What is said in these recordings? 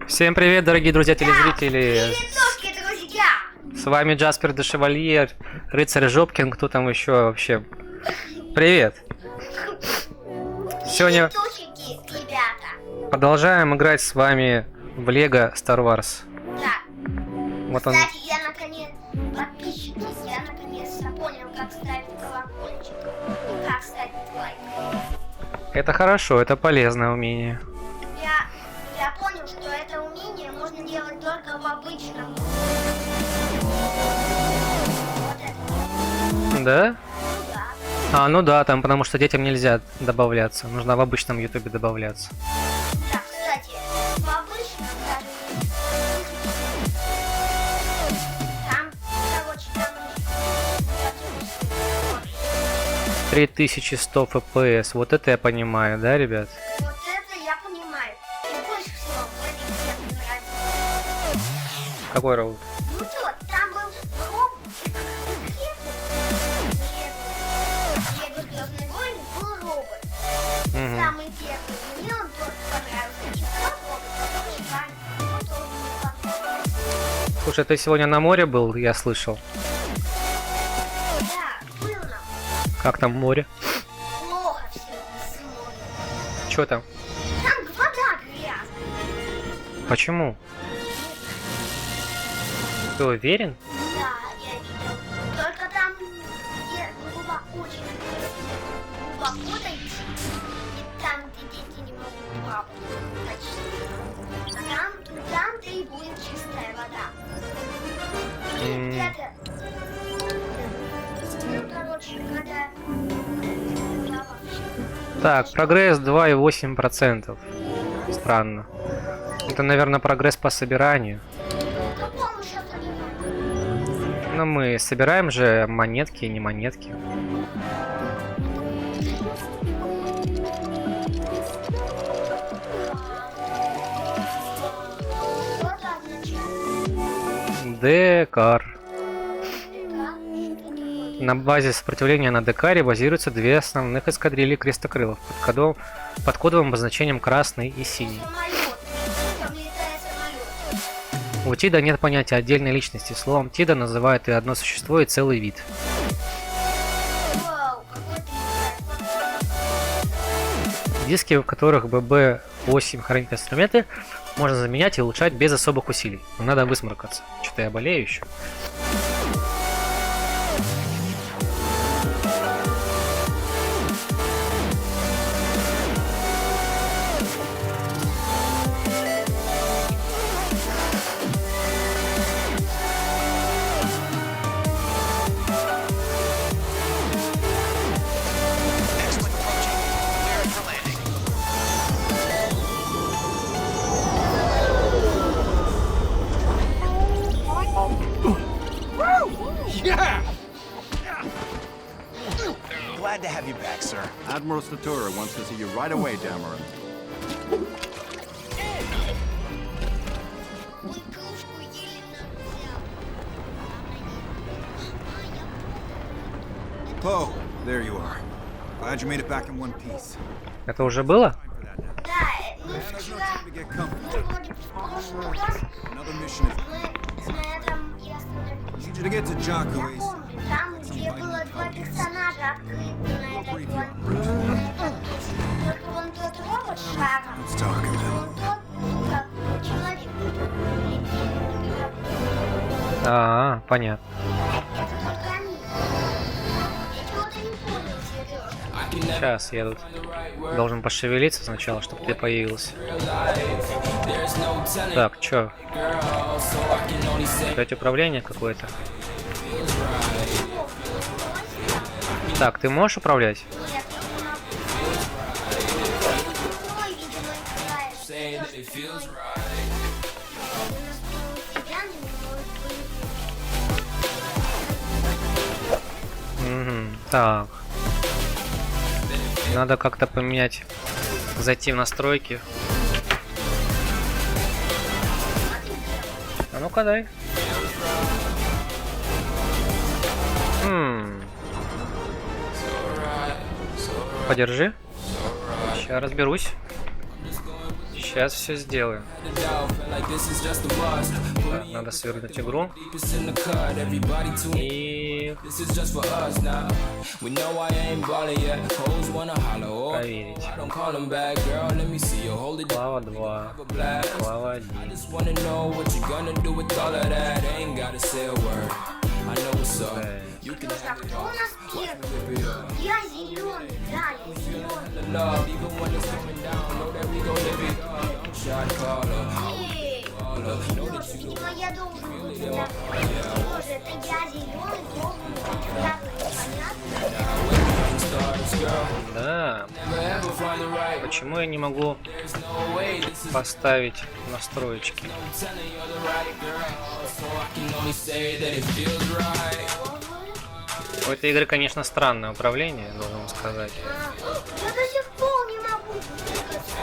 Всем привет, дорогие друзья, телезрители! Привет, друзья! С вами Джаспер де Шевалье, рыцарь Жопкин, кто там еще вообще? Привет! Сегодня Ребята. продолжаем играть с вами в Лего Star Wars. Да. Вот он. Кстати, я наконец, подписчики, я наконец-то понял, как ставить колокольчик и как ставить лайк. Это хорошо, это полезное умение. Я понял, что это умение можно делать только в обычном. Вот это. Да? Ну да. А, ну да, там потому что детям нельзя добавляться. Нужно в обычном ютубе добавляться. Да, кстати, в обычном даже там, короче, там 3100 FPS, вот это я понимаю, да, ребят? вот это я понимаю. И больше всего в этой игре мне нравится. Какой роут? Ну вот, там был робот. Лего Звездные войны был робот. Мгм. Самый первый. Мне он тоже понравился. И тот робот, который шарит, он тоже мне понравился. Слушай, ты сегодня на море был, я слышал. Да, был нам. Как там море? Плохо все смотрит. Чё там? Там вода грязная. Почему? Ты уверен? Да, я видел. Только там глубоко, очень глубоко дойти. И там, где дети не могут плавать почти. А там-то и будет чистая вода. И М. где-то... Ну, короче, когда... Так, прогресс 2,8%. Странно. Это, наверное, прогресс по собиранию. Какому сейчас собираем? Но мы собираем же монетки и не монетки. Что это означает? Декар. Да? На базе сопротивления на Декаре базируются две основных эскадрильи крестокрылов под кодовым обозначением красный и синий. Самолет. Там летает самолет. У Тида нет понятия отдельной личности. Словом Тида называют и одно существо, и целый вид. Вау, какой ты Диски, в которых ББ-8 хранит инструменты, можно заменять и улучшать без особых усилий. Но надо высморкаться. Что-то я болею еще. Glad to have you back, sir. Admiral Satura wants to see you right away, Dameron. Игрушку еле взял. Poe, there you are. Glad you made it back in one piece. Это уже было? Да, мы There's no вчера, time to get мы comfortable. вроде в прошлый раз, Another mission is. мы на этом и остановились. Need you to get to Jocko Я Ace. помню, там, где было два персонажа открыты на этой планете. Только вон тот робот с шаром, Let's talk и about. вон тот, как человек. А, понятно. Это только они. Я чего-то не понял, Сережа. Сейчас я тут должен пошевелиться сначала, чтобы ты появился. Так, чё? Опять управление какое-то. Так, ты можешь управлять? Нет, не могу. Ой, видимо, играет. Сережа, Угу. Так. Надо как-то поменять, зайти в настройки. А ну-ка дай. Подержи. Сейчас разберусь. Сейчас все сделаю. Так, надо свернуть игру. И проверить. Клава 2. Клава 1. Слушай, а кто у нас первый? Я зеленый, да, я зеленый. Эй, Лёша, видимо, я должен быть второй. Боже, это я зеленый, должен быть второй, понятно? Да. Почему я не могу поставить настроечки? У этой игры, конечно, странное управление, должен вам сказать. Я до сих пор не могу двигаться.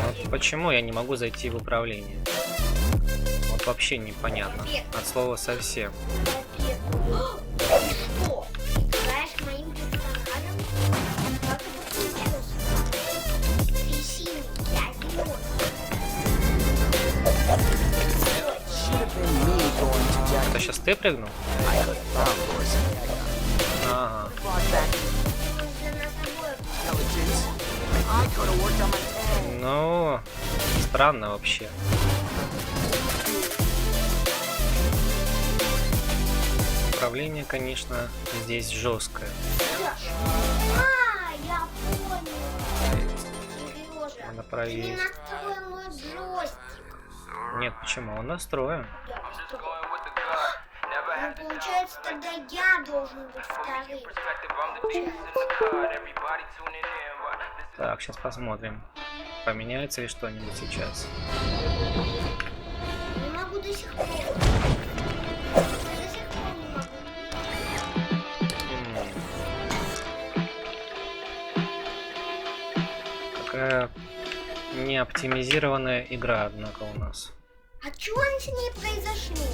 Вот почему я не могу зайти в управление? Вот вообще непонятно. От слова совсем. Что? Играешь моим персонажем? Как это получилось? Ты синий, я зеленый. Это сейчас ты прыгнул? Ага. Ну, странно вообще. Управление, конечно, здесь жесткое. Я понял. Сережа, Надо ты не проверить. настроил мой джойстик. Нет, почему? Он настроен. Я настроил. Ну, получается, тогда я должен быть вторым. Так, сейчас посмотрим. Поменяется ли что-нибудь сейчас. Не могу до сих пор. До сих пор не могу. Какая неоптимизированная игра, однако, у нас. А что с ней произошло?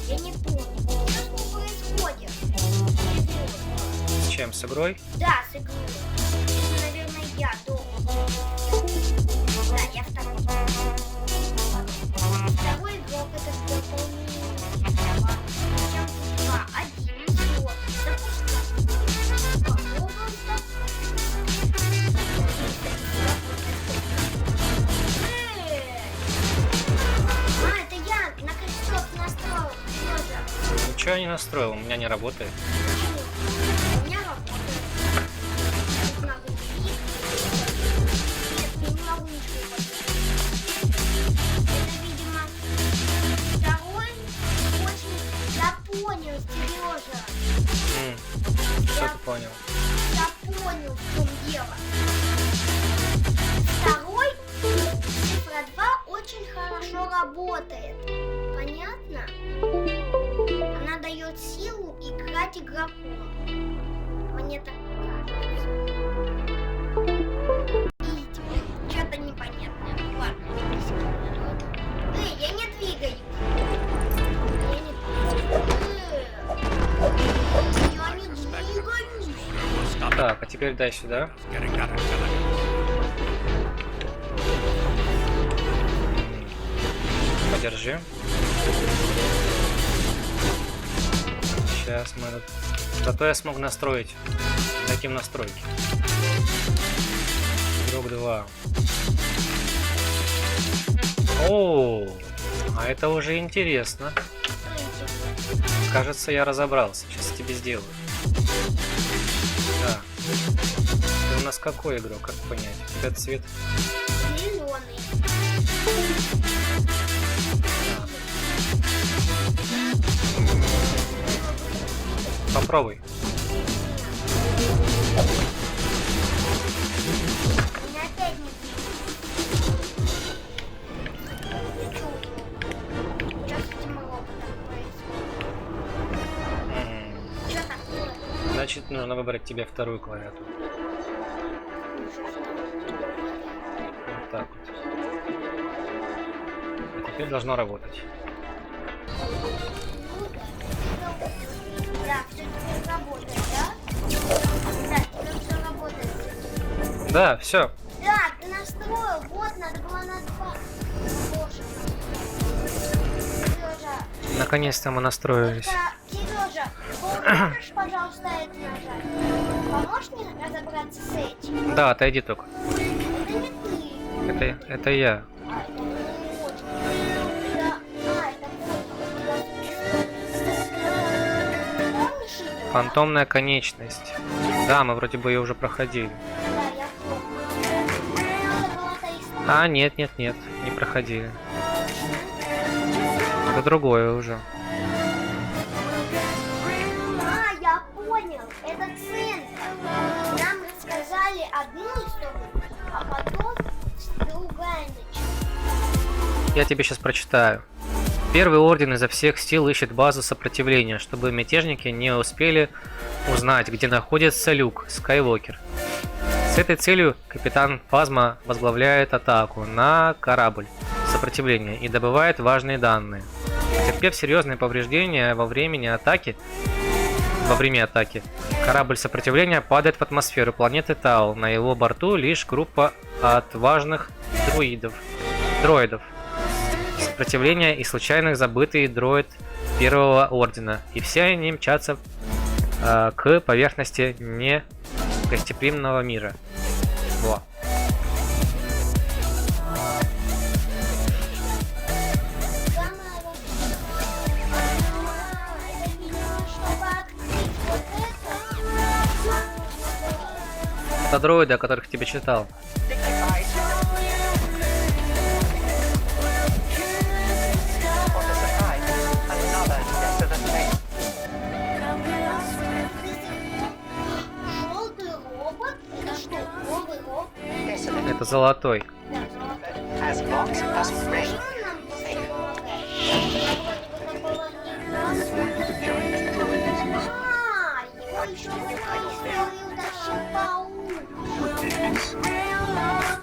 Я не понял. Что с ней происходит? С чем? С игрой? Да, с игрой. Это, наверное, я должен. Да, я второй. Второй игрок это дополнение. Причем 2, 1, всё. Запускай. Попробуем. Это я на крючок настроил. Сережа. Ничего я не настроил, у меня не работает. У меня работает. Тут надо клик. Нет, я не могу ничего поставить. Это, видимо, второй очень... Я понял, Сережа. Что ты понял? Я понял, в чем дело. Второй, цифра 2, очень хорошо работает. Понятно? Она дает силу играть игроку. Мне так кажется. Видите, что-то непонятное. Ладно. Эй, я не двигаюсь. Я не двигаюсь. Я не двигаюсь. Так, а теперь дай сюда. Подержи. Сейчас мы... Зато я смог настроить. Дадим настройки. Игрок 2. О, а это уже интересно. Кажется, я разобрался. Сейчас тебе сделаю. Да. Ты у нас какой игрок? Как понять? У тебя цвет? Зеленый. Попробуй. У меня опять не двигается. Что с этим роботом происходит? Что такое? Значит, нужно выбрать тебе вторую клавиатуру. Вот так вот. И теперь должно работать. Так, все теперь работает, да? Да, теперь все работает. Да, все. Так, ты настроил, вот, надо было на 2. Боже. Сережа, Наконец-то мы настроились. Сережа, можешь, пожалуйста, это нажать? Поможешь мне разобраться с этим? Да, отойди только. Это не ты. Это я. А, это не очень. Это помнишь ее? Фантомная конечность. Да, мы вроде бы ее уже проходили. Да, я помню. Надо было таисать. А, нет, не проходили. Это другое уже. А, я понял. Это центр. Нам рассказали одну историю, а потом другая началась. Я тебе сейчас прочитаю. Первый орден изо всех сил ищет базу сопротивления, чтобы мятежники не успели узнать, где находится Люк Скайуокер. С этой целью капитан Фазма возглавляет атаку на корабль сопротивления и добывает важные данные. Потерпев серьезные повреждения во время атаки, корабль сопротивления падает в атмосферу планеты Тау. На его борту лишь группа отважных дроидов сопротивления и случайных забытый дроид Первого Ордена. И все они мчатся к поверхности негостеприимного мира. Во. Это дроиды, о которых тебе читал. Желтый робот? Это что, новый робот? Это золотой. Да, золотой. As long as Что rain. нам тут помогает? Я вроде бы такого не знаю. А, его еще в утащил паук.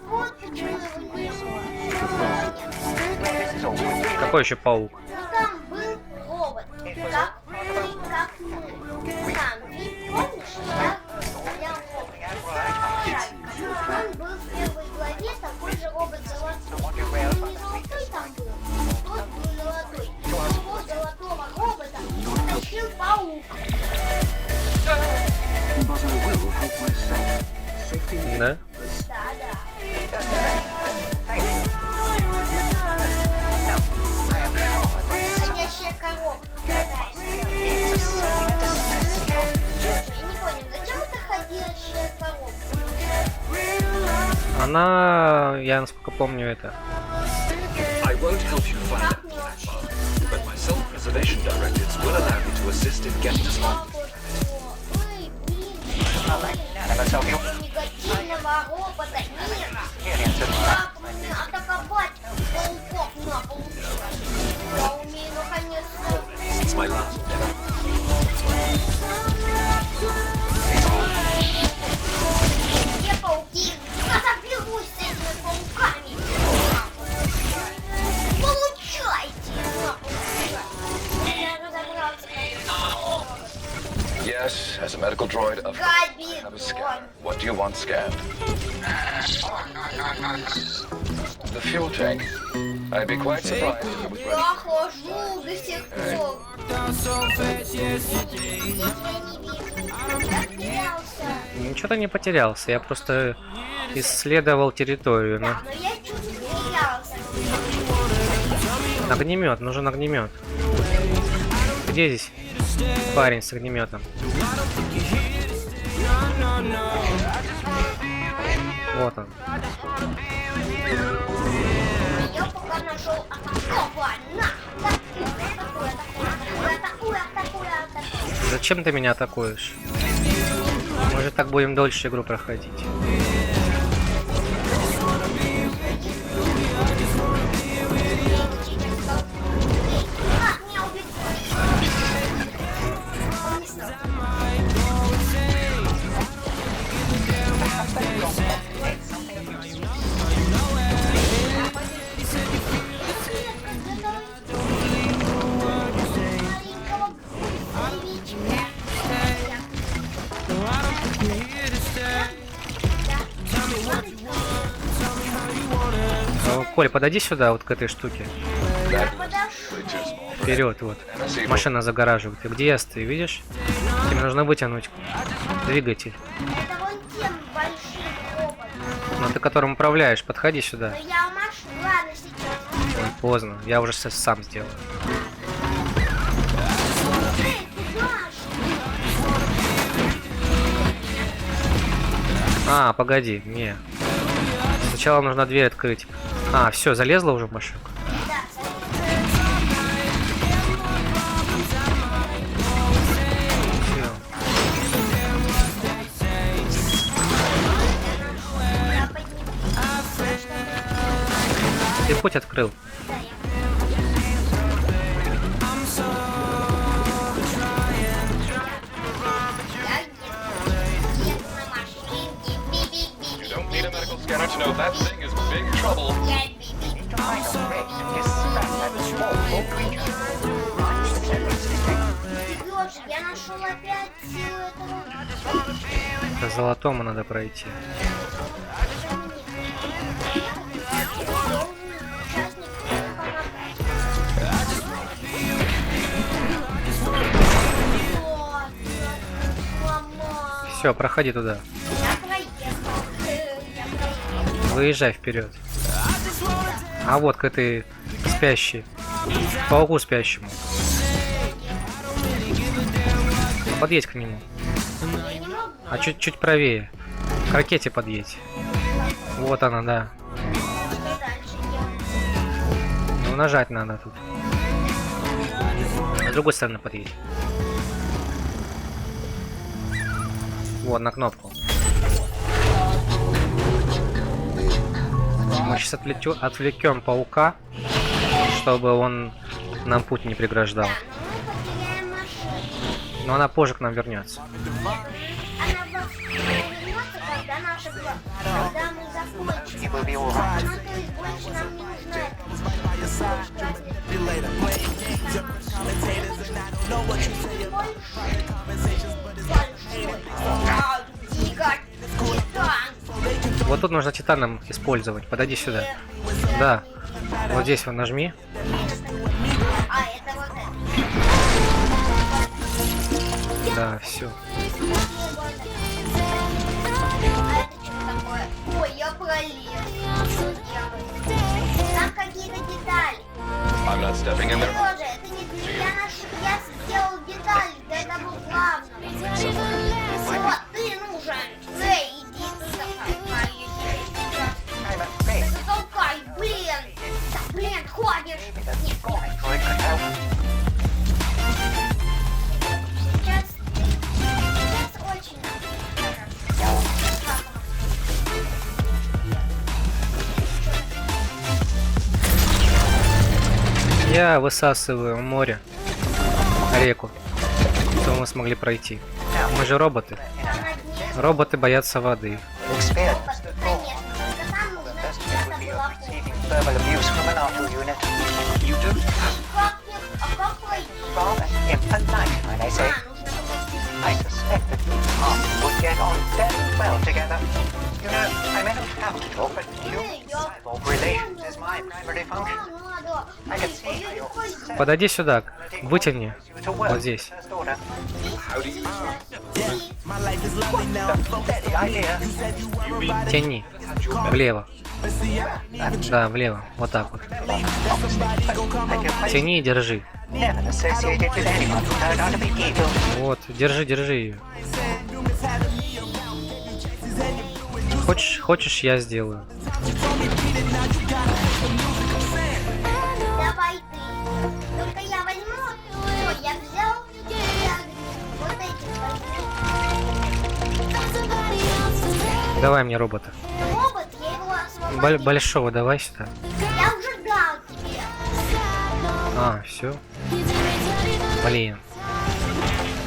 Вот почему его не было. Какой еще паук? Ну там был робот, как мы. Там, ведь помнишь, я вставлял робот. Он был в первой главе, такой же робот золотой. Ну, не золотой там был, тот был золотой. Его золотого робота утащил паук. Да? Да. Ходящая коробка. Я не понял, зачем это ходящая коробка? Она, я насколько помню, это. I won't help you find Как that мне вообще? but my self-preservation directives will allow me to assist in getting to spawn. Ой, блин. Негативного робота нет. Как мне атаковать пауков на получилось? Я умею наконец-то. It's my last endeavor. Где пауки? Разобьюсь с этими пауками. Получайте! Я разобрался. Yes, as a medical droid, of Габи, have a scan. What do you want scanned? The fuel tank. I'd be quite surprised if it was я ready. хожу до сих пор. Я потерялся. Ничего-то не потерялся, я просто исследовал территорию. Да, но я чуть не потерялся. Огнемет, нужен огнемет. Где здесь парень с огнеметом? Вот он. Я пока нашел атакова. На! Атакуй. Зачем ты меня атакуешь? Мы же так будем дольше игру проходить. А, меня убили. Он не стал. Коль, подойди сюда, вот к этой штуке. Я That подожду. is too small. Вперед, вот. Машина загораживает. И где я стою, видишь? Тебе нужно вытянуть двигатель. Это вон тем большим роботом. Но ты которым управляешь, подходи сюда. Но я машину. Ладно, сейчас. Ой, поздно, я уже сам сделаю. Эй, куда ж? А, погоди, не. Сначала нужно дверь открыть. А, все, залезла уже в машинку? Да, Всё. я подниму. Ты путь открыл. Да, я еду на машинке. You don't need a medical scanner to know that thing is big trouble. Серёж, я нашел опять этого. К золотому надо пройти. Все, проходи туда. Выезжай вперед. А вот к этой спящей. К пауку спящему. Подъедь к нему. А чуть-чуть правее. К ракете подъедь. Вот она, да. Ну, нажать надо тут. С другой стороны подъедь. Вот, на кнопку. Мы сейчас отвлекем паука, чтобы он нам путь не преграждал. Но она позже к нам вернется. Она вернется, когда наша когда мы закончим. Ну, то есть больше нам не нужно Вот тут нужно титаном использовать. Подойди сюда. Да. Вот здесь вот нажми. А, это вот это. Да, все. А это что такое? Ой, я пролез. Что делать? Там какие-то детали. I'm not stepping in there. Боже, это не для меня. Я сделал детали, да это был главное. Вот, ты нужен. Эй, иди ты толкай. Ты толкай, блин. Да, блин, ходишь. Нет, сейчас очень Я высасываю море, реку, чтобы мы смогли пройти. Мы же роботы. там на дне. Роботы боятся воды. Конечно, только там нужно, чтобы это было Verbal abuse from an auto unit. You do? А как пройти? Rather impolite, might I say. Нужно было I suspect that you and Mom would get on very well together. You know, I may not have to talk, but human-cyborg relations is my primary function. I can see how you're Подойди сюда, вытяни. you to work Вот здесь. first order. How do you... Steady idea. Тяни. Влево. Да, влево. Вот так вот. Like your place Тяни и держи. never associated with anyone who turned out to be evil. Вот, держи ее. Хочешь, я сделаю. Давай ты. Только я возьму. Ой, я взял. Я вот эти. Давай мне робота. Робот, я его освободил. Большого давай сюда. Я уже дал тебе. А, все. Блин.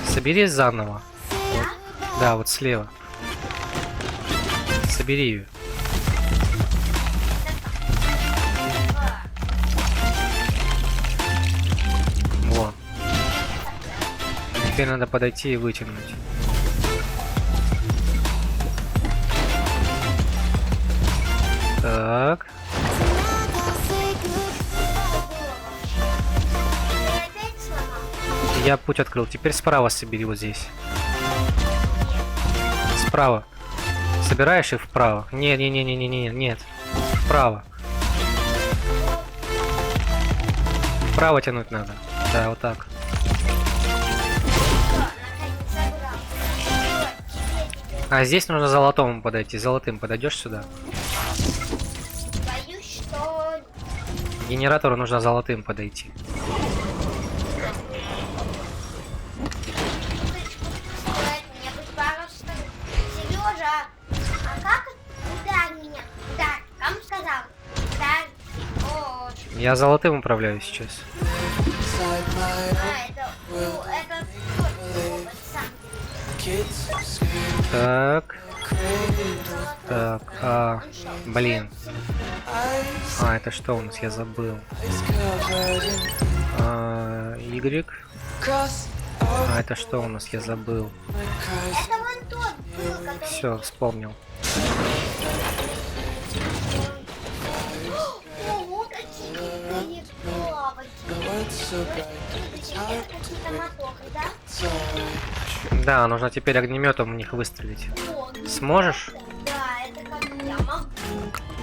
Собери заново. Да, вот слева. Собери ее. Вот. Теперь надо подойти и вытянуть. Так. Я путь открыл. Теперь справа собери вот здесь. Справа. Собираешь и вправо. Нет. Вправо. Вправо тянуть надо. Да, вот так. А здесь нужно золотому подойти. Золотым подойдешь сюда. Боюсь, что... К генератору нужно золотым подойти. Мне быть пожалуйста. Сережа, а как ударь меня? Ударь. Кому сказал? Ударь. О, Я золотым управляю сейчас. это робот сам. Так. Так, блин. Это что у нас? Я забыл. Y. Это что у нас? Я забыл. Это вон тот был, который... Все, вспомнил. Ого, какие плавать. Это какие-то моторы, да? Да, нужно теперь огнеметом в них выстрелить. О, Сможешь? да, это как я могу.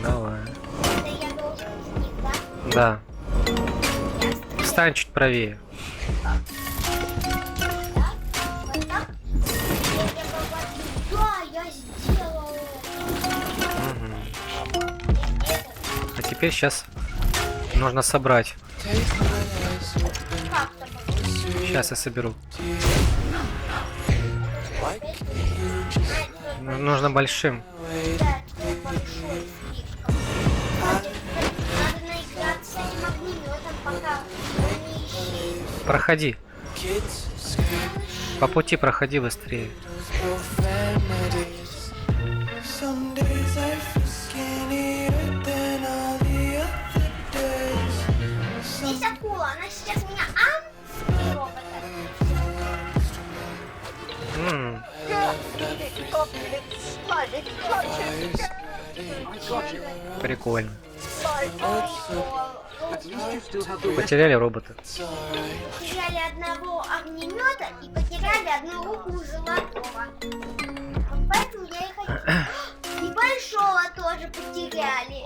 Давай. Это я должен с них, да? Да. Я стреляю. Встань чуть правее. Вот так? Да, я сделал Мгм. это. А теперь сейчас нужно собрать. Как-то Сейчас я соберу. Нужно большим. да, это большой слишком. Надо наиграться с этим огнеметом, пока он не исчезнет. Проходи. По пути проходи быстрее. Здесь акула, она сейчас меня и робота. М, Прикольно. Потеряли робота. Потеряли одного огнемета и потеряли одну руку золотого. Вот поэтому я и хочу. И большого тоже потеряли.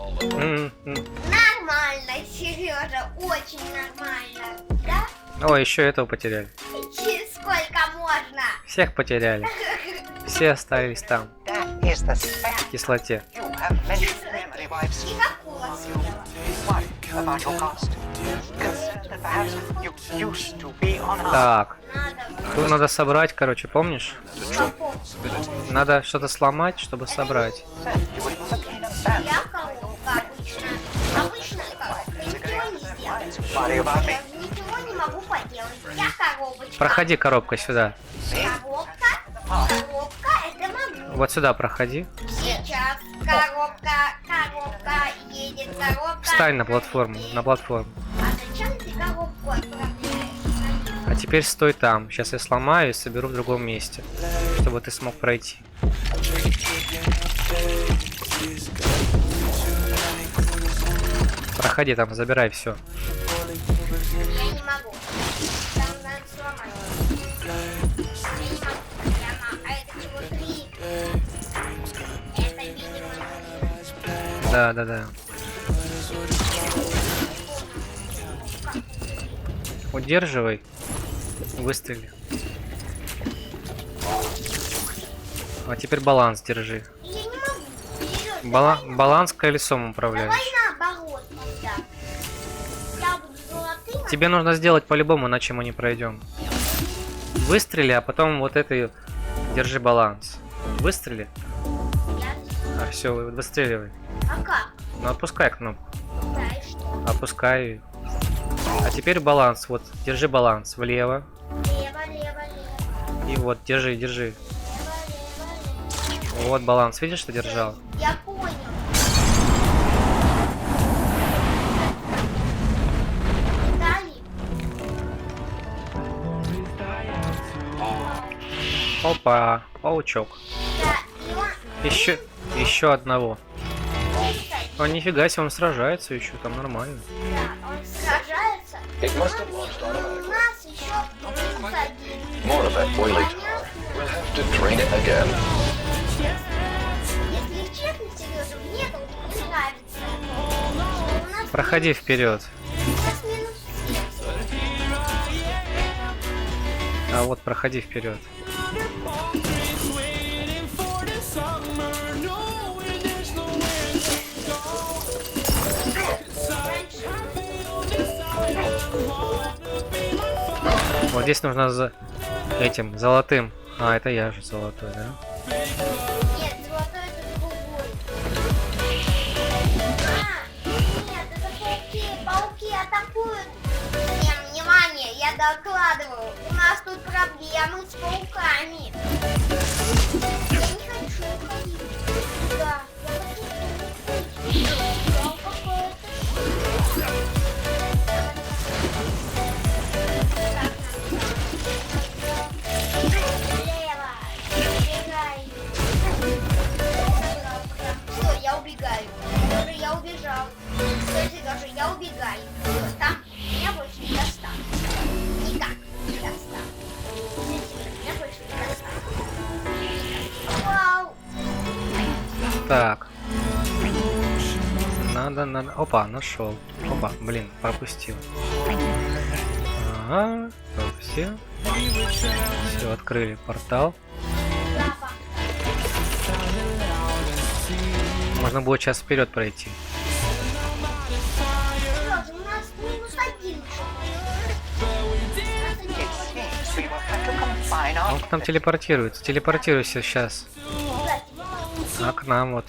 Нормально, Сережа, очень нормально. Да? О, еще этого потеряли. Через сколько можно? Всех потеряли. Все остались там, That is the в spare. кислоте. You have mentioned memory wipes. И акула съела. Worry about your past. Concerned that perhaps you used to be on Earth. Так, Надо. тут надо собрать, короче, помнишь? Надо что-то сломать, чтобы собрать. You would put in a band. Я коробка обычно. Обычная коробка. Ничего не сделать. Worry about me. Я ничего не могу поделать. Я коробочка. Проходи, коробка, сюда. Коробка. Коробка, это могу. Вот сюда проходи. Сейчас коробка едет, коробка. Встань на платформу, на платформу. А зачем ты коробку отправляешь? А теперь стой там. Сейчас я сломаю и соберу в другом месте, чтобы ты смог пройти. Проходи там, забирай все. Я не могу. Там надо сломать. Я не могу. А это чего 3? Это, видимо, Да. Удерживай. Выстрели. А теперь баланс держи. я не могу. Серёж, Баланс колесом управляешь. давай наоборот тогда. Я буду золотым, а Тебе нужно сделать по-любому, иначе мы не пройдем. Выстрели, а потом вот этой держи баланс. Выстрели. я... Все, выстреливай. А как? Ну отпускай кнопку. Да, и что? Опускай ее. А теперь баланс. Вот, держи баланс. Влево. Лево. И вот, держи. Лево. Вот баланс. Видишь, что держал? Я понял. Дали. Опа. Паучок. Да, и он... Еще одного. Кстати, О, нифига себе, он сражается еще. Там нормально. да, он сражается. It Но must have launched automatically. у нас еще that oily tar. We'll have to drain it again. Если честно, Сережа, мне это вот не нравится. У нас Проходи вперед. сейчас минус 7. А вот проходи вперед. Вот здесь нужно за этим золотым. А, это я же золотой, да? Нет, золотой это другой. Нет, это пауки. Пауки атакуют. Всем внимание, я докладываю. У нас тут проблемы с пауками. Я не хочу уходить. Да, я хочу уходить. Да, какое-то Лево, убегай. Все, я убегаю. Даже я убежал. Кстати, даже я убегаю. Всё, там меня больше не достанут. Никак не достанут. Меня больше не достанут. Вау. Так. Надо. Опа, нашел. Опа, блин, пропустил. Ага, пропустил. Все, открыли портал. Лапа. Можно будет сейчас вперед пройти. Сережа, у нас -1. It seems we will have to confine our Он к нам телепортируется. Телепортируйся сейчас. А к нам вот.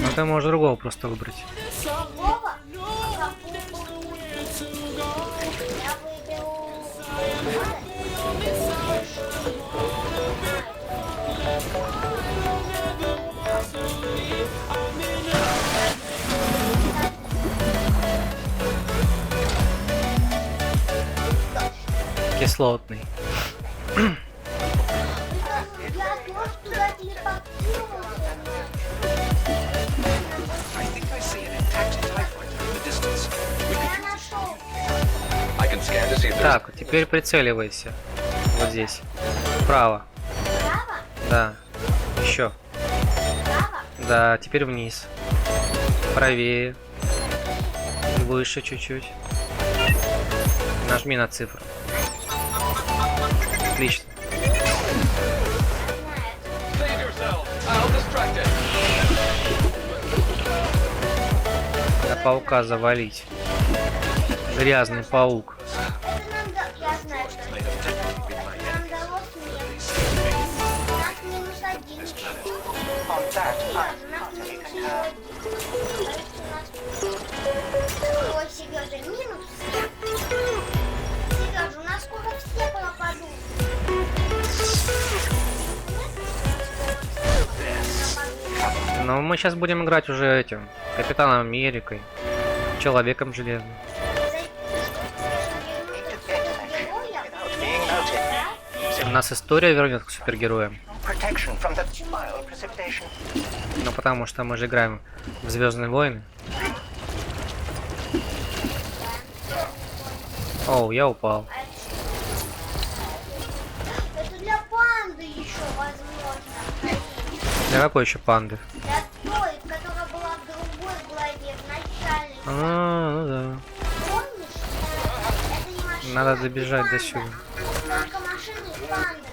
Ну ты можешь другого просто выбрать. Я выберу... Кислотный. Я тоже туда телепортировался. I think I see an intact typewriter in the distance. Я нашел. I can scan to see if there's... Так, теперь прицеливайся. Вот здесь. Вправо. Право? Да. Еще. Право? Да, теперь вниз. Правее. Выше чуть-чуть. Нажми на цифру. Отлично. Save yourself! I'll distract it! Надо паука завалить. Грязный паук. Это нам я знаю, что это нам далось мне. У нас -1. on that. У нас -1. Ой, Сережа, минус 7. Сережа, у нас скоро все пропадут. Но мы сейчас будем играть уже этим. Капитаном Америкой. Человеком железным. Without being noted. У нас история вернет к супергероям. Protection from the vile precipitation. Ну потому что мы же играем в Звездные войны. Оу, я упал. Это для панды еще возможно. Для какой еще панды? Для той, которая была в другой главе, в начальной. Ну да. Помнишь? Это не машина, Надо это добежать до панда. сюда. Только машина и панда.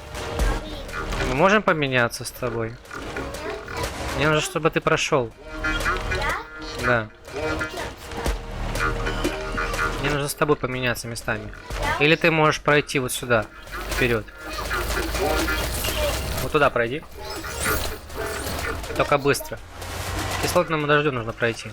Блин. Мы можем поменяться с тобой? Мне нужно, чтобы ты прошел. Я? Да. Кем стать? Мне нужно с тобой поменяться местами. Или ты можешь пройти вот сюда, вперед. Вот туда пройди. Только быстро. Кислотному дождю нужно пройти.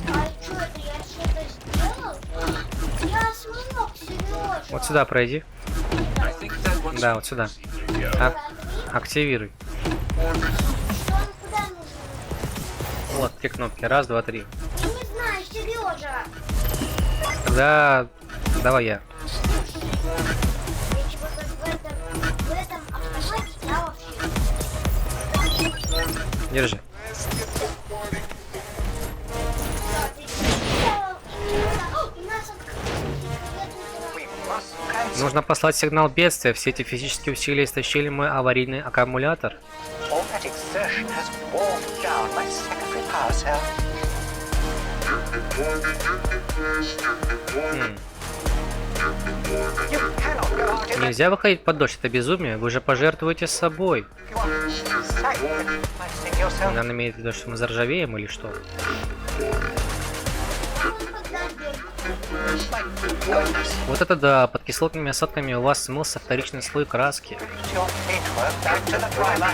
А что это? Я что-то сделал? Я смог, Сережа. Вот сюда пройди. I think that one's Да, вот сюда. Активируй. Что он куда нужен? Вот, три кнопки. Раз, два, три. Я не знаю, Сережа. Тогда давай я. Я чего-то в этом Держи. Да, ты сделал именно. О, у нас We must cancel. Нужно послать сигнал бедствия. Все эти физические усилия истощили мой аварийный аккумулятор. All that exertion has worn down my secondary power cell. You cannot go out in the Нельзя выходить под дождь, это безумие. Вы же пожертвуете собой. you are sacrificing yourself. Она имеет в виду, что мы заржавеем или что? My goodness, Вот это да, под кислотными осадками у вас смылся вторичный слой краски. your paintwork back to the primer.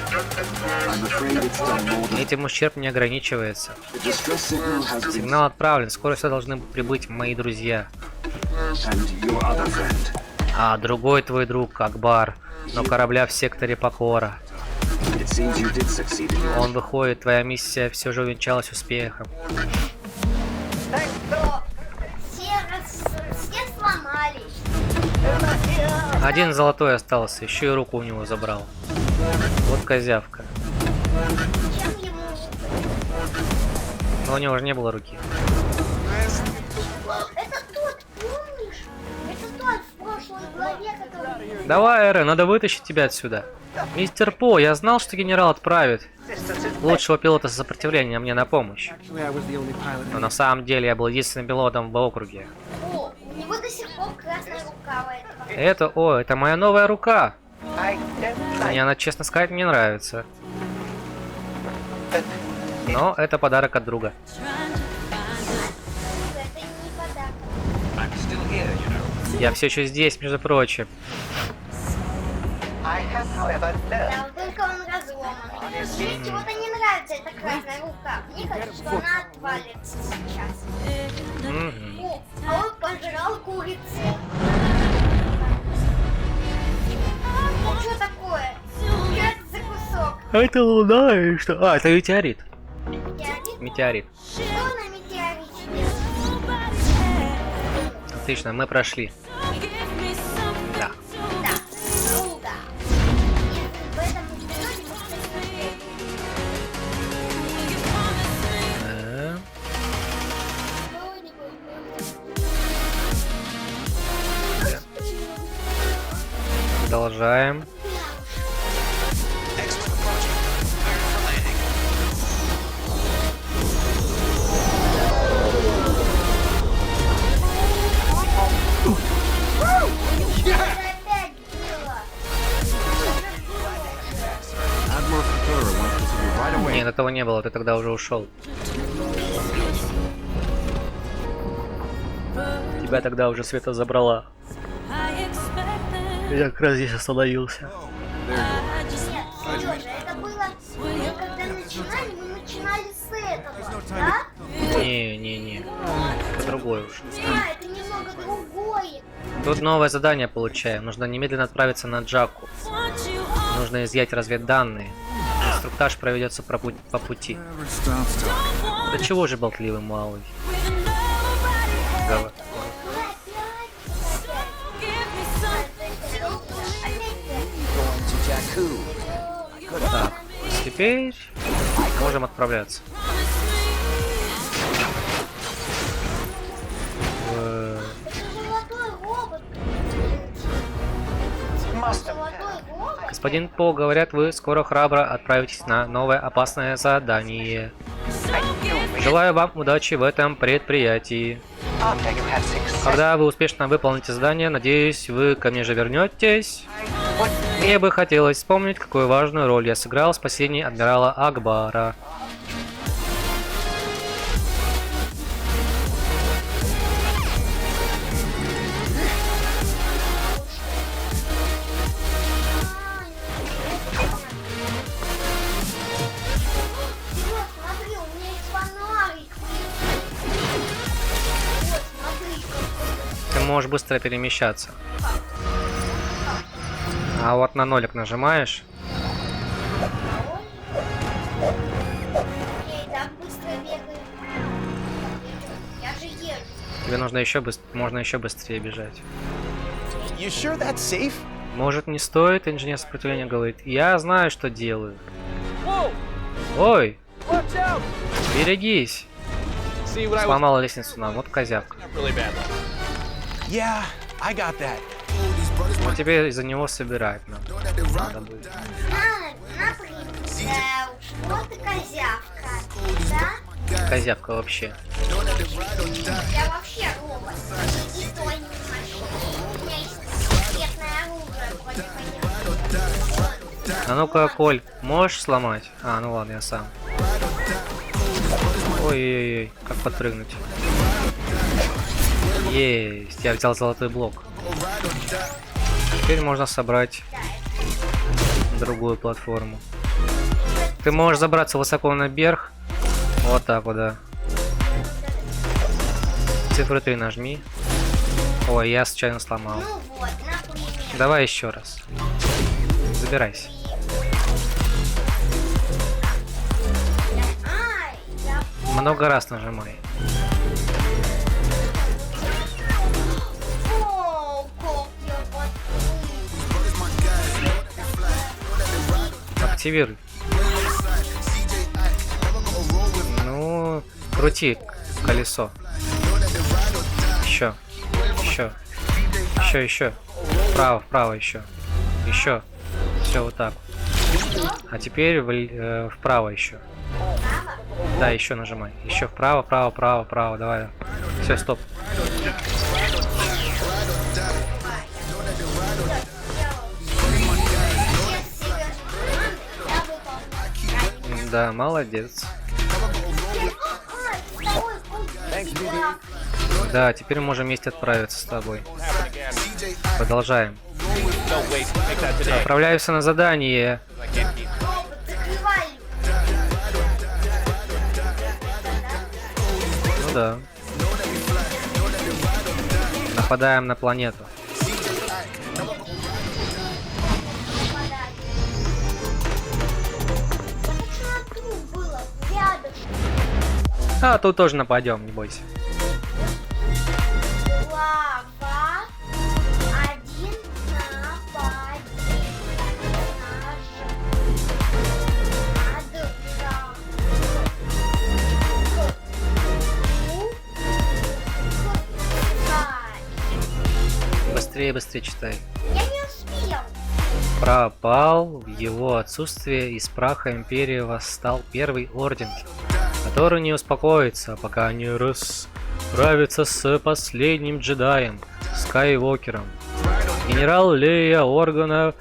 I'm afraid it's done more than Этим ущерб не ограничивается. the distress signal has been Сигнал отправлен, скоро все должны прибыть мои друзья. and your other friend. А другой твой друг, Акбар, но корабля в секторе Покора. It seems you did succeed in your Он выходит, твоя миссия все же увенчалась успехом. все сломались. Один золотой остался, еще и руку у него забрал. Вот козявка. Чем ему? Но у него уже не было руки. Это тот, помнишь? Это тот в прошлой главе, который... Давай, Эре, надо вытащить тебя отсюда. Мистер По, я знал, что генерал отправит лучшего пилота сопротивления мне на помощь. Но на самом деле я был единственным пилотом в округе. О, у него до сих пор красная рука у этого. Это моя новая рука. I don't Мне like она, честно сказать, не нравится. that. Но это подарок от друга. Это не подарок. I'm still here, you know. Я все еще здесь, между прочим. I have, however, learned Да, только он разломан. Мне чего-то не нравится эта красная рука. Мне кажется, что она отвалится сейчас. Мгм. О, а он пожрал курицу. Ну что такое? Что это за кусок? Это луна и что? А, это метеорит. Метеорит? Метеорит. Что на метеорите делает? Отлично, мы прошли. Да. Да, круто. Если в этом эпизоде мы, Продолжаем. Excellent approaching. Cleared for landing. опять было. Admiral Futura wants to see you right away. Нет, этого не было, ты тогда уже ушел. Тебя тогда уже Света забрала. Я как раз здесь остановился. Нет, Сережа, это было, мы когда начинали, мы начинали с этого, да? Не. Это другое уж. А, это немного другое. Тут новое задание получаем. Нужно немедленно отправиться на Джаку. Нужно изъять разведданные. Инструктаж проведется по пути. Never stops talking. Да чего же болтливый малый? Гава. Так, теперь можем отправляться. Золотой робот. must have Золотой робот? Господин По, говорят, вы скоро храбро отправитесь на новое опасное задание. Желаю вам удачи в этом предприятии. after you have success. Когда вы успешно выполните задание, надеюсь, вы ко мне же вернетесь. Мне бы хотелось вспомнить, какую важную роль я сыграл в спасении адмирала Акбара. Вот, смотри, у меня есть фонарик. Вот, смотри, Ты можешь быстро перемещаться. А вот на нолик нажимаешь. я и так быстро бегаю. Я же езжу. Тебе нужно можно еще быстрее бежать. You sure that's safe? Может, не стоит, инженер сопротивления говорит. Я знаю, что делаю. Ой! Берегись! See what I was Сломала лестницу нам, вот козявка. really badly. Yeah, I got that. Ну тебе из-за него собирать надо будет. Например, вот и козявка, да? Козявка вообще. Я вообще робот. И то не машина. У меня есть секретное оружие против них. А ну-ка, Коль, можешь сломать? А, ну ладно, я сам. Ой-ой-ой, как подпрыгнуть? Есть, я взял золотой блок. Теперь можно собрать другую платформу. Ты можешь забраться высоко наверх. Вот так вот, да. Цифру 3 нажми. Ой, я случайно сломал. Ну вот, например. Давай еще раз. Забирайся. Ай, я Много раз нажимай. О, как я подпрыгну. Активируй. Ну, крути колесо. Еще. Еще. Еще. Вправо еще. Еще. Все вот так. А теперь вправо еще. Да, еще нажимай. Еще вправо, право. Давай. Все, стоп. Да, молодец. Да, теперь можем вместе отправиться с тобой. Продолжаем. No, wait, make that today. Отправляемся на задание. I can't keep. Ну да. Нападаем на планету. А, тут тоже нападем, не бойся. Лава. Один нападение. Быстрее читай. Я не успел. Пропал в его отсутствие, из праха Империи восстал Первый Орден, который не успокоится, пока не расправится с последним джедаем, Скайуокером. Генерал Лея Органа,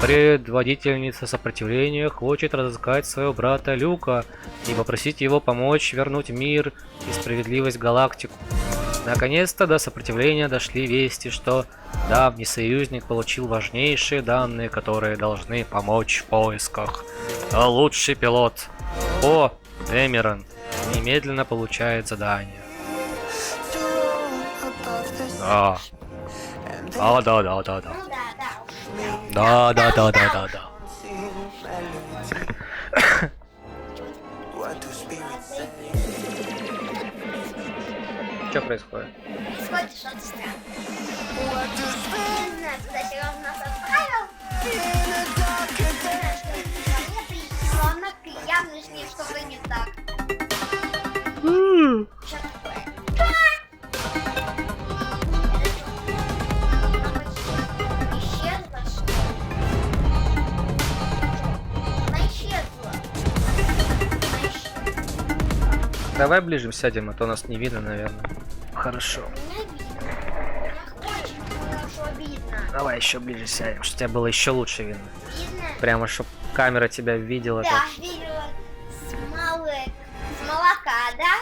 предводительница сопротивления, хочет разыскать своего брата Люка и попросить его помочь вернуть мир и справедливость в галактику. Наконец-то до сопротивления дошли вести, что давний союзник получил важнейшие данные, которые должны помочь в поисках. А лучший пилот О. Эмерон немедленно получает задание. Да. Да. Ну да, уж. Да. Что происходит? Происходит что-то странное. Не знаю, куда Сережа нас отправил. Не знаю, что это за планета, но она явно с ней что-то не так. Что такое? Она исчезла, что ли? Она исчезла. Давай ближе сядем, а то нас не видно, наверное. Хорошо. Меня видно. Меня очень хорошо видно. Давай еще ближе сядем, чтобы тебя было еще лучше видно. Видно? Прямо, чтобы камера тебя видела. Да, видела с молока, да?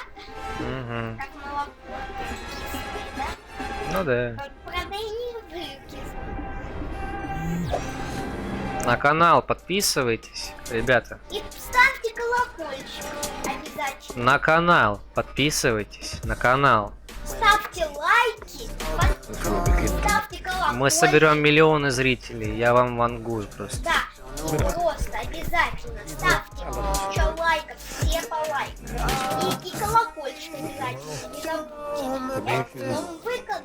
Угу. Как молоко. Кислое, да? Ну да. Правда, я не люблю кислое. На канал подписывайтесь, ребята. И ставьте колокольчик обязательно. На канал подписывайтесь, на канал. Ставьте лайки. Ставьте колокольчик. Мы соберем миллионы зрителей, я вам вангую просто. Да, просто обязательно ставьте 1000 лайков, все по лайку. И колокольчик обязательно, не забудьте.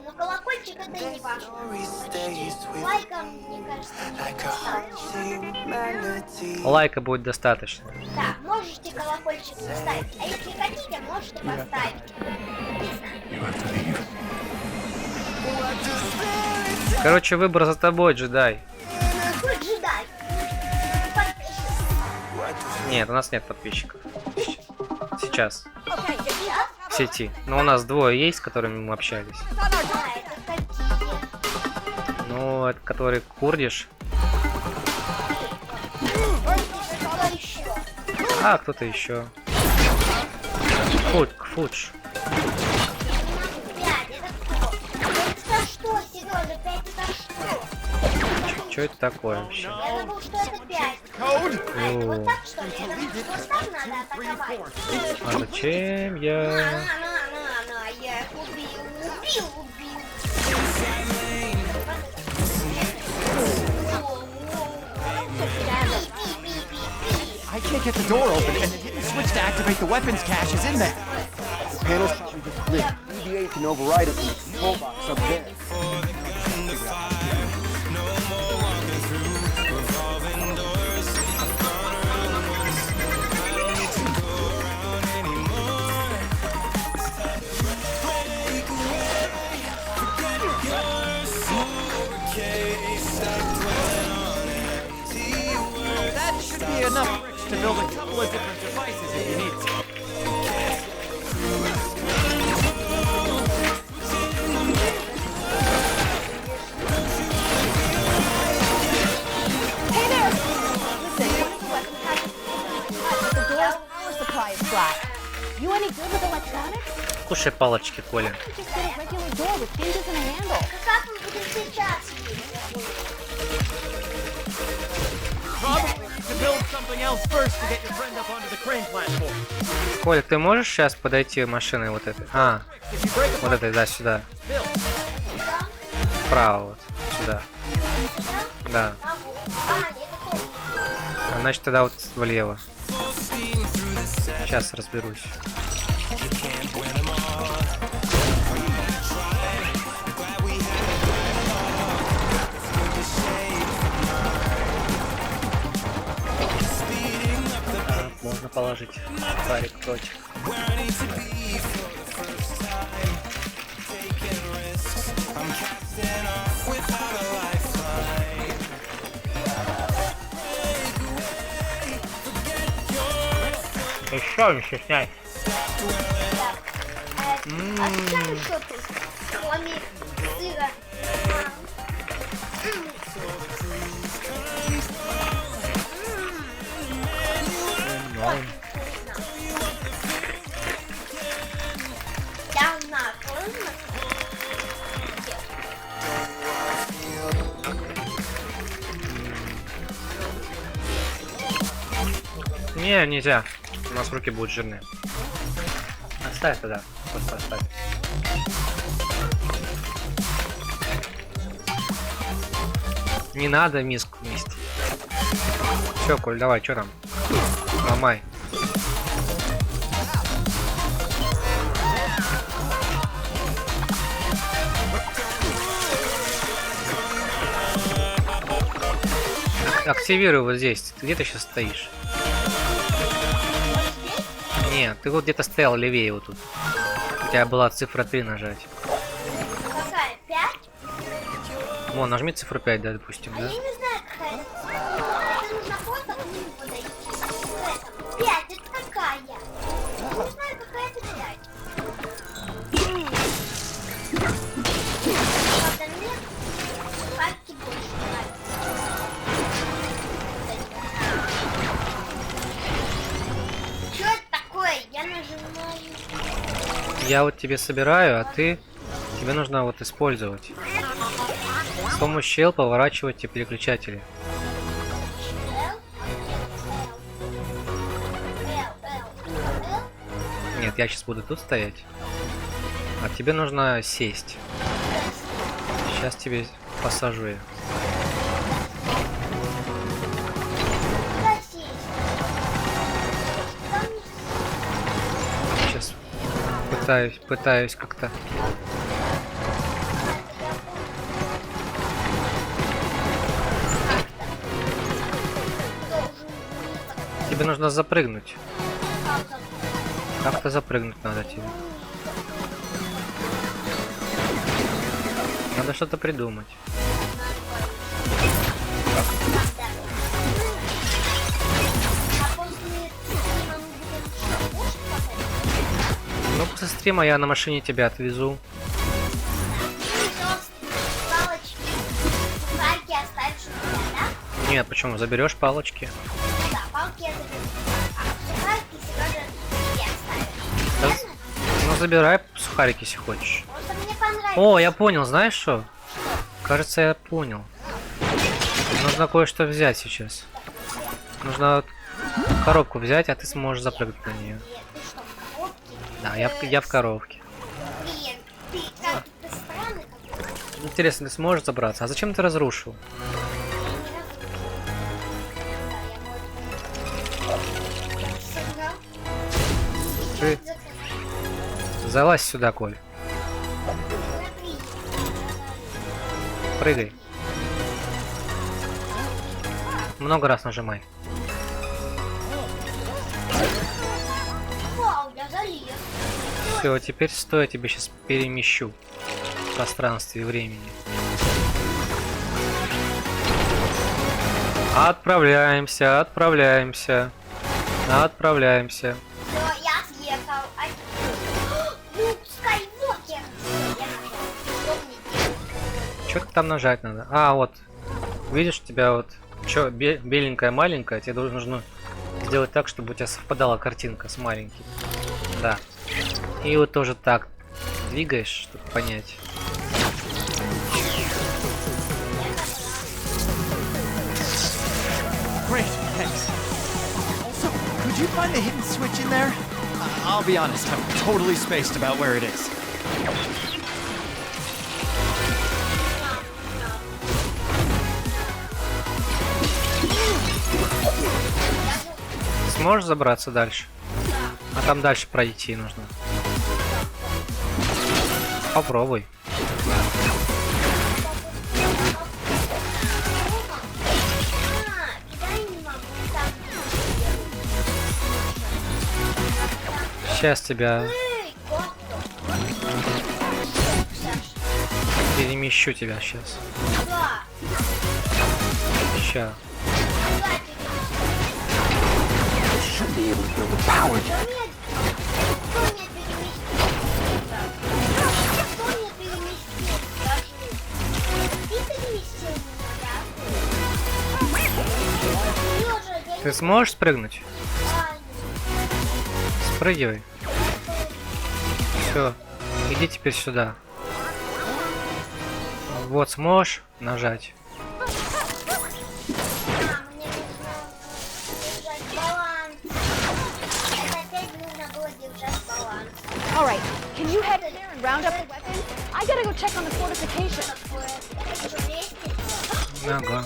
Но колокольчик это не важно. Лайком, мне кажется, недостаточно. Лайка будет достаточно. Да, можете колокольчик поставить. А если хотите, можете поставить. Не знаю. Короче, выбор за тобой, джедай. Какой джедай? Подписчик. Нет, у нас нет подписчиков. Сейчас. Сейчас? В сети. Но у нас двое есть, с которыми мы общались. А, это какие? Ну, это который курдиш. Что еще? А, кто-то еще. Фудж. 5, это кто? Это что, Сережа? 5 это что? Что это такое вообще? Я думал, что это 5. А, это вот так что ли? Я думал, что вот так надо атаковать. А зачем я? На, я их убил. I can't get the door open, and the hidden switch to activate the weapons cache is in there. The panel's probably just lit. EVA can override it from the control box up there. That should be enough bricks to build a couple of different devices if you need to. Hey there! Listen, one of the weapon caches but the door's power supply is flat. You any good with electronics? Кушай палочки, Коля. You just get a regular door with hinges and a handle. Как мы будем сейчас ездить? Probably need to build something else first to get your friend up onto the crane platform. Коля, ты можешь сейчас подойти к машине вот этой? А, If you break вот apart этой, да, сюда. build, Вправо вот, сюда. Да. Могу. А, нет, это А значит тогда вот влево. Сейчас разберусь. Можно положить фарик против. Еще не стесняйся. А сейчас еще тут, кроме сыра. Я знаю, вкусно. Не, нельзя. У нас руки будут жирные. Оставь тогда. Просто оставь. Не надо миску вместе. Все, Коль, давай, что там? Ломай. Активируй вот здесь. Ты где ты сейчас стоишь? Нет, ты вот где-то стоял левее вот тут. У тебя была цифра 3 нажать. Какая? 5? Вон, нажми цифру 5, да, допустим, А да? я не знаю, какая это цифра. Это нужно просто к нему подойти. К этому. 5, это какая? Я не знаю, какая это 5. Правда, нет. Карты больше нравятся. Что это такое? Я нажимаю. Я вот тебе собираю, а тебе нужно вот использовать. С помощью L поворачивать переключатели. Нет, я сейчас буду тут стоять. А тебе нужно сесть. Сейчас тебе посажу я. Сейчас пытаюсь как-то. Тебе нужно запрыгнуть. Как-то запрыгнуть надо тебе. Надо что-то придумать. А после стрима мы будем кушать пока? Ну, после стрима я на машине тебя отвезу. Палочки, сухарики оставишь у меня, да? Нет, почему? Заберешь палочки? Да, палки я заберу. А сухарики Сережа тебе оставишь. Да. Верно? Ну, забирай сухарики, если хочешь. Просто мне понравилось. О, я понял, знаешь что? Кажется, я понял. Нужно кое-что взять сейчас. Нужно вот коробку взять, а ты сможешь запрыгнуть на нее. Ты что, в коробке? Да, я в коробке. Блин, ты как-то странный какой-то. Интересно, ты сможешь забраться? А зачем ты разрушил? Ты залазь сюда, Коль. Прыгай. Много раз нажимай. Вау, я залез. Все, теперь стой, я тебя сейчас перемещу в пространстве и времени. Отправляемся, отправляемся. Отправляемся. Все, я съехал. Люк Скайуокер. Я нажал. Что мне делать? Что там нажать надо? А, вот. Видишь, у тебя вот что, беленькая, маленькая, тебе нужно сделать так, чтобы у тебя совпадала картинка с маленьким. Да. И вот тоже так двигаешь, чтобы понять. Great, thanks. Also, could you find the hidden switch in there? I'll be honest, I'm totally spaced about where it is. Сможешь забраться дальше? А там дальше пройти нужно. Попробуй. Сейчас тебя перемещу тебя сейчас. Ща. Should be able to build a power jack. Ты сможешь спрыгнуть? Спрыгивай. Все. Иди теперь сюда. Вот, сможешь нажать? All right, can you head in there and round up the weapons? I gotta go check on the fortification. Ага.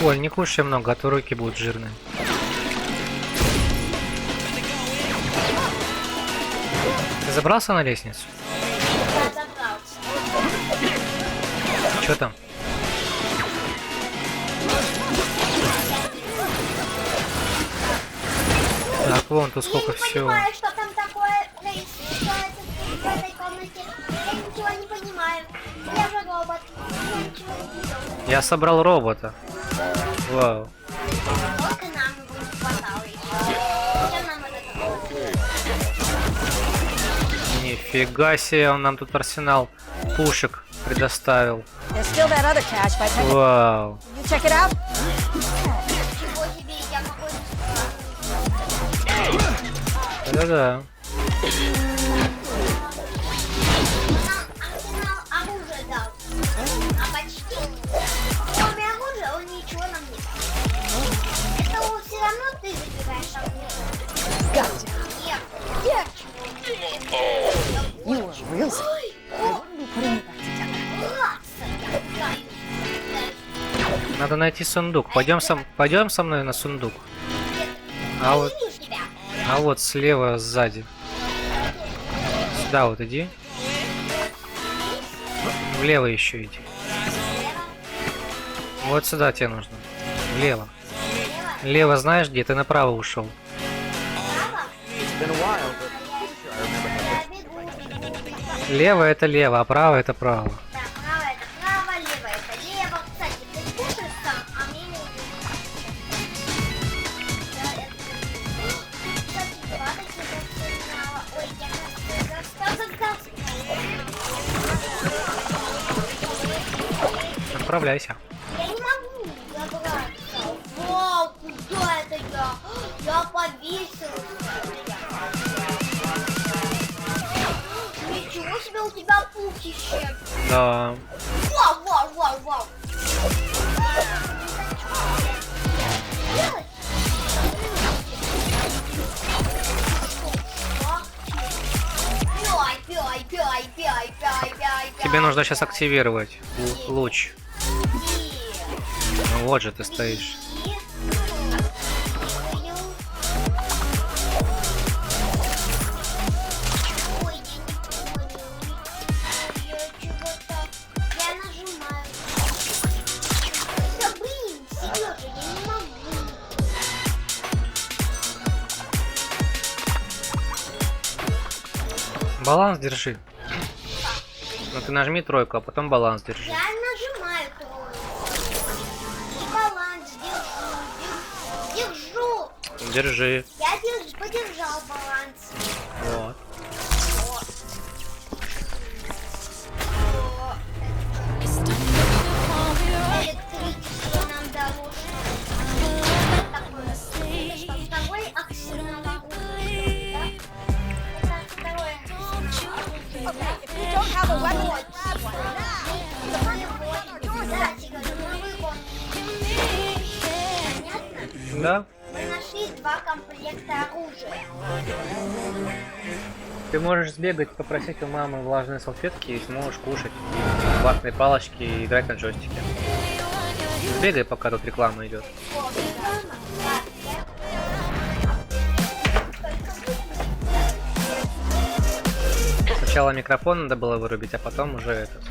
Оль, не кушай много, а то руки будут жирные. Ты забрался на лестницу? Что там? Так, вон тут сколько Я не всего. понимаю, что там такое происходит в этой комнате. Я ничего не понимаю. Я же робот. Я ничего не вижу. Я собрал робота. Вау. Только нам его не хватало еще. Зачем нам это такое? Нифига себе, он нам тут арсенал пушек предоставил. There's still that other cache by Peggle. Вау. You check it out? Ничего себе, я какой-то... Да-да. Нам арсенал оружия дал. А почти, кроме оружия, он ничего нам не дал. Это все равно ты забираешь оружие. Gotcha. Нет. Yeah. Чего? You were real sick. I wouldn't be putting it back together. Ладно, я Надо найти сундук. Пойдем со мной на сундук. Я А вот, не вижу тебя. а вот слева сзади. Сюда вот иди. Влево еще иди. Вот сюда тебе нужно. Влево. Лево знаешь где? Ты направо ушел. It's been a while, but sure, I remember how Я бегу. Лево это лево, а право это право. Да, право это право, лево это лево. Кстати, ты кушаешь сам, а мне не Кстати, два таких сигнала. Ой, я застал. Отправляйся. Я не могу забраться. Вау, куда это я? Я повесился. Ничего себе, у тебя пупище. Да. Вау, вау, вау, вау. Тебе нужно сейчас активировать луч. Ну вот же ты стоишь. Ой, я не понял. Я нажимаю. Да блин, Сережа, я не могу. Баланс держи. Ну ты нажми тройку, а потом баланс держи. Я нажимаю тройку. И баланс держу. Держи. Я подержал баланс. Вот. Электричество нам дало. Это что, второй аксион на улице, да? Это второй аксион. If you don't have a weapon, grab one now. Да, Тигр, мы выгоним. Понятно? Да? Мы нашли 2 комплекта оружия. Ты можешь сбегать, попросить у мамы влажные салфетки и сможешь кушать ватные палочки и играть на джойстике. Сбегай, пока тут реклама идет. Сначала микрофон надо было вырубить, а потом уже этот.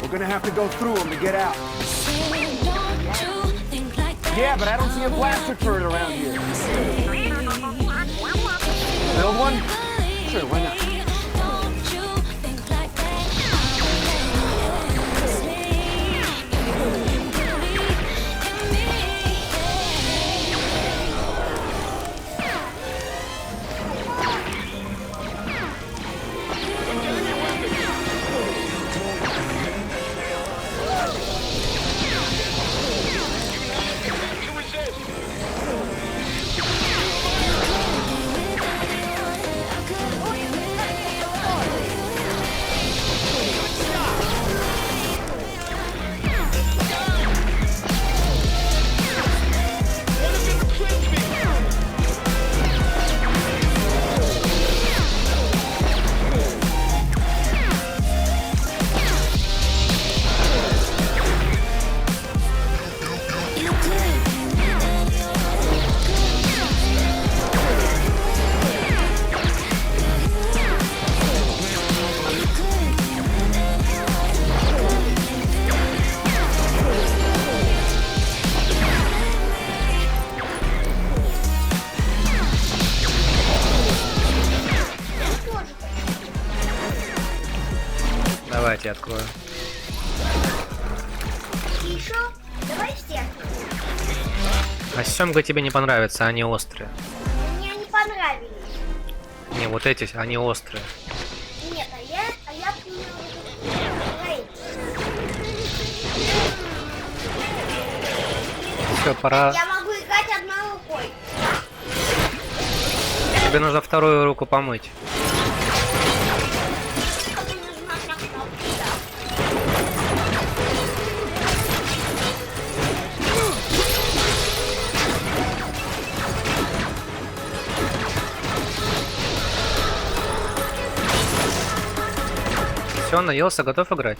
We're gonna have to go through them to get out. Yeah, but I don't see a blaster turret around here. Build one? Sure, why not? Давайте открою. Еще? Давай всех. А семга тебе не понравится, они острые. Мне не понравились. Не, вот эти, они острые. Нет, а я понял. Все, пора. Я могу играть одной рукой. Тебе нужно вторую руку помыть. Нажимать на кнопку, да. Все, наелся, готов играть?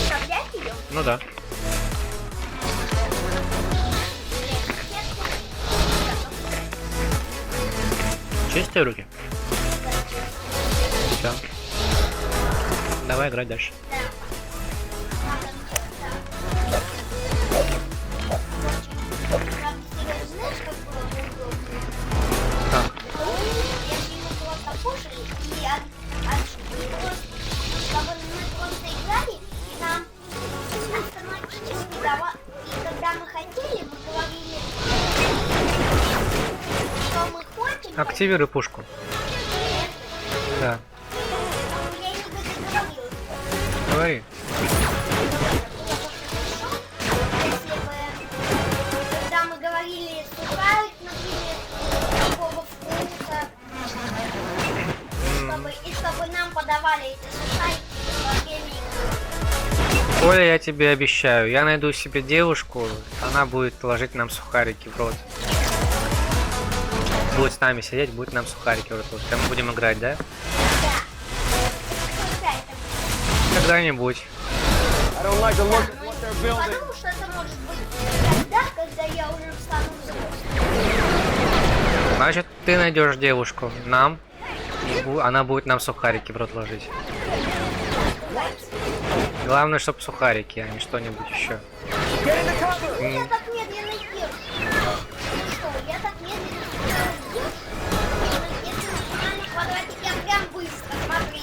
Управлять ее? Ну да. Чистые руки? Все. Давай играть дальше. Знаешь, как было бы удобно? Так. Если мы просто кушали, чтобы мы просто играли, и нам автоматически давали, и когда мы хотели, мы говорили, что мы хотим. Активируй пушку. Да. Я не договорилась. Говори. Если бы, когда мы говорили сухарик, например, такого вкуса, чтобы нам подавали эти сухарики во время игры. Коля, я тебе обещаю, я найду себе девушку, она будет ложить нам сухарики в рот. Будет с нами сидеть, будет нам сухарики в рот ложить. А мы будем играть, да? Когда-нибудь. I don't like the look of what they're building. Потому что это может быть тогда, когда я уже стану взрослым. Значит, ты найдешь девушку нам, и она будет нам сухарики в рот ложить. Главное, чтобы сухарики, а не что-нибудь еще. Я так медленно ем. Ну что, я так медленно ем? Если нажимаю на квадратик, я прям быстро, смотри.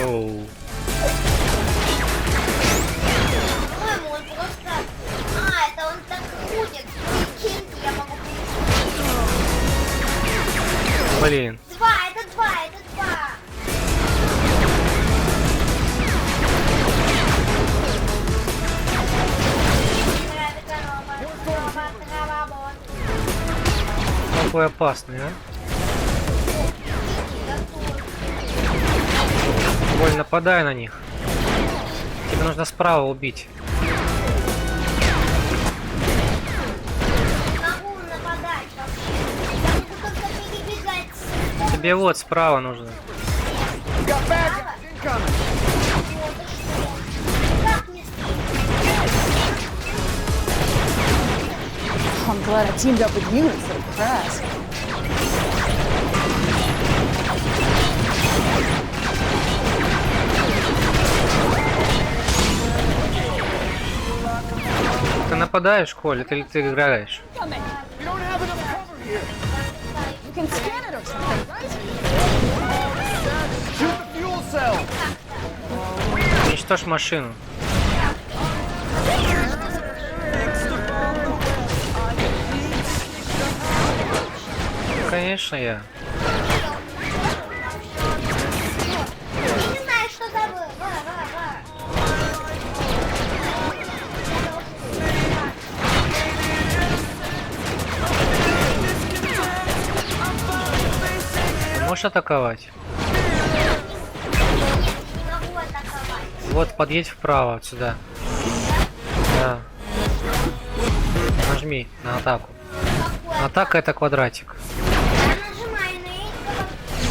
Оу. По-моему, он просто... это он так ходит. Прикиньте, я могу... Блин. Это два. Какой опасный, а? Коль, нападай на них. Тебе нужно справа убить. Могу нападать вообще. Я могу только перебегать. Тебе вот справа нужно. Справа? Вот и что? Как мне I'm glad I teamed up with you instead of Crass. Ты нападаешь, Коль, или ты играешь? You can scan it or something, right? Shoot the fuel cell. Уничтожь машину. Конечно, я. Я не знаю, что забыл. Ты можешь атаковать? Нет, не могу атаковать. Вот, подъедь вправо отсюда. Да. Нажми на атаку. Атака это квадратик. Я нажимаю на это,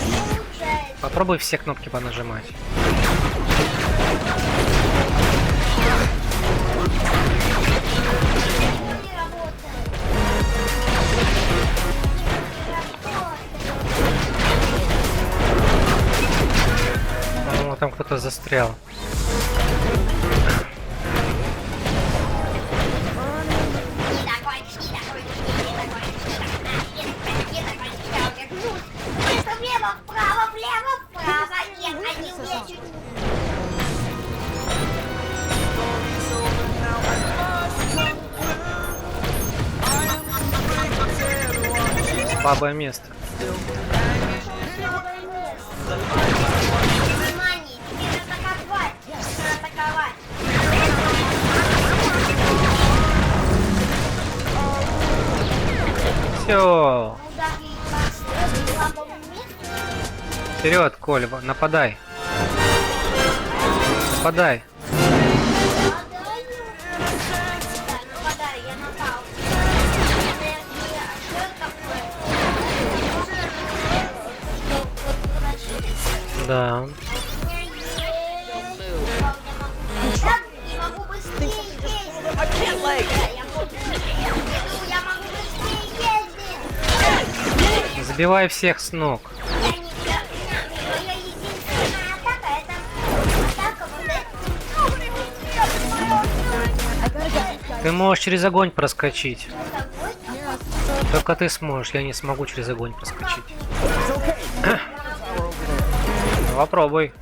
не получается. Попробуй все кнопки понажимать. Не работает. По-моему, там кто-то застрял. Влево, вправо, влево, вправо. Нет, они мне чуть не... Слабое место. Слабое место. Внимание, теперь атаковать. Нужно атаковать. Все. Ударить по слабому месту. Вперед, Коль, нападай. Нападай. Нападай, да, нападай, я напал. Энергия, а что это такое? Да. Я могу быстрее ездить. Я могу быстрее ездить. Забивай всех с ног. Моя единственная атака это атака вот эта. Ты можешь через огонь проскочить. Только ты сможешь, я не смогу через огонь проскочить. Ну, попробуй.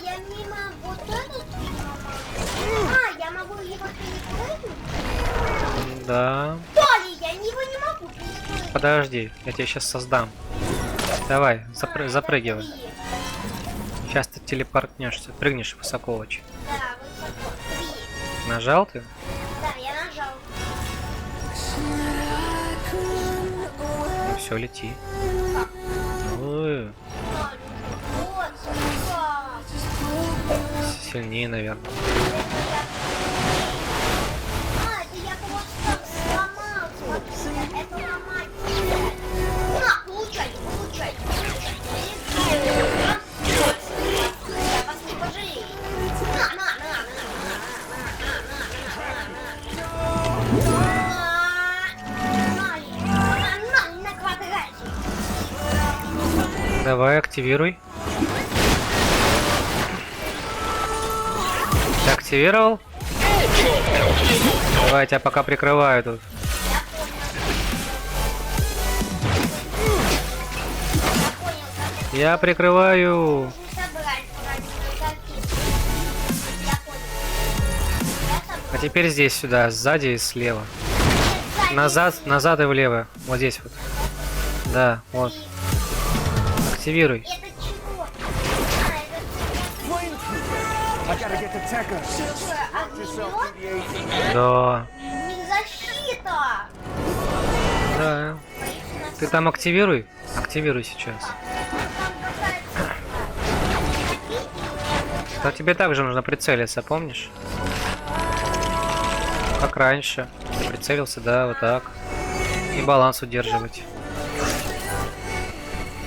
Я мимо вот этот. Я могу его перепрыгнуть? Да. Толи, я его не могу перепрыгнуть. Подожди, я тебе сейчас создам. Давай, запрыгивай. Сейчас ты телепортнешься, прыгнешь высоко очень. Да, высоко. 3. Нажал ты? Да, я нажал. Все, лети. Ой, Вот, сука. сильнее, наверное. Это я просто сломал. Смотри, это ломать. На, получай. Я вас не пожалею. На квадрате. Давай, активируй. Ты активировал? Давай, я тебя пока прикрываю тут. Я прикрываю. А теперь здесь, сюда, сзади и слева. Назад и влево. Вот здесь вот. Да, вот. Активируй. Это чего? I gotta get to Tekka. Огнемет? Да. Не защита! Да. Ты там активируй? Активируй сейчас. А тебе также нужно прицелиться, помнишь? Как раньше. Ты прицелился, да, вот так. И баланс удерживать.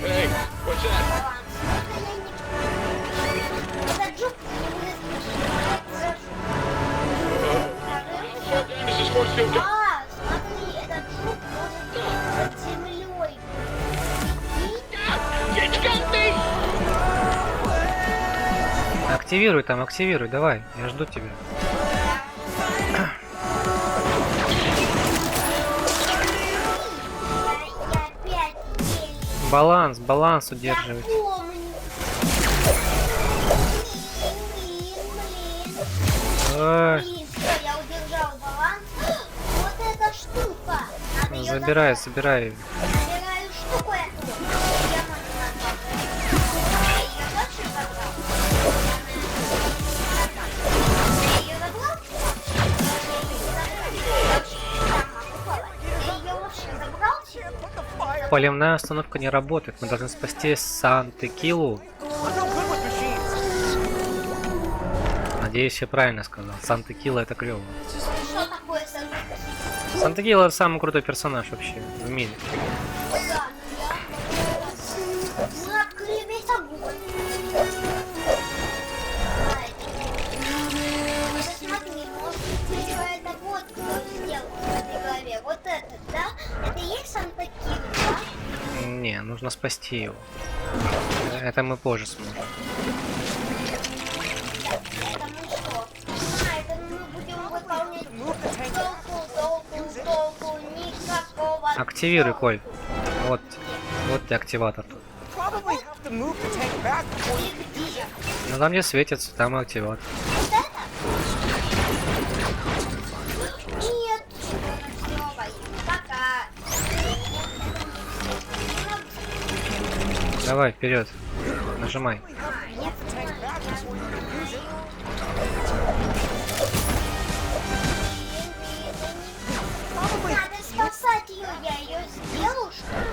Hey, what's that? This is force field. Смотри, этот жук может под землей. Активируй там, активируй, давай. Я жду тебя. Я опять Баланс удерживать. Я помню. Ой, Всё, я удержал баланс. Вот эта штука. Надо её забирай. забираю штуку эту. Я могу назвать. Я её дальше забрал. Я её забрал? Я её вообще забрал? Поливная установка не работает. Мы должны спасти Санта-Килу. Надеюсь, я правильно сказал. Санта-Кила это клево. Что такое Санта-Кила? Санта-Кила это самый крутой персонаж вообще в мире. Да, мы открыли весь огонь. Смотри, может быть, это вот кто сделал в этой голове. Вот этот, да? Это и есть Санта-Кила, да? Не, нужно спасти его. Это мы позже сможем. Это мы что? Это мы будем выполнять толку, никакого. Активируй, Коль. Вот тебе активатор тут. Probably have to move the tank back before you И где? Ну там где светится, там и активатор. Вот это? Нет. Клёвый. Как Давай, вперед. Нажимай. Надо спасать ее, я ее сделал, что ли?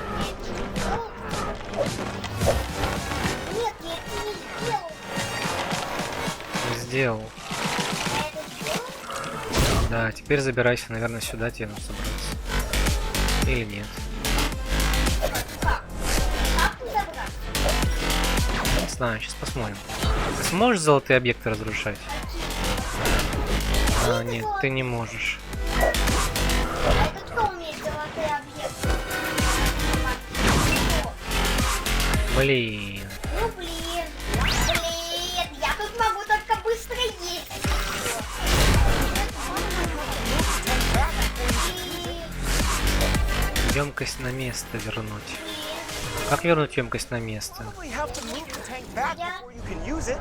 Нет, я это не сделал. Сделал. Я это сделал? Да, теперь забирайся, наверное, сюда тебе нужно собраться. Или нет. Как? Как ты забрал? Не знаю, сейчас посмотрим. Ты сможешь золотые объекты разрушать? А, нет, ты не можешь. Это кто умеет золотые объекты? Блин. Ну блин, я тут могу только быстро есть. Емкость на место вернуть. Как вернуть емкость на место? Probably have to move the tank back before you can use it.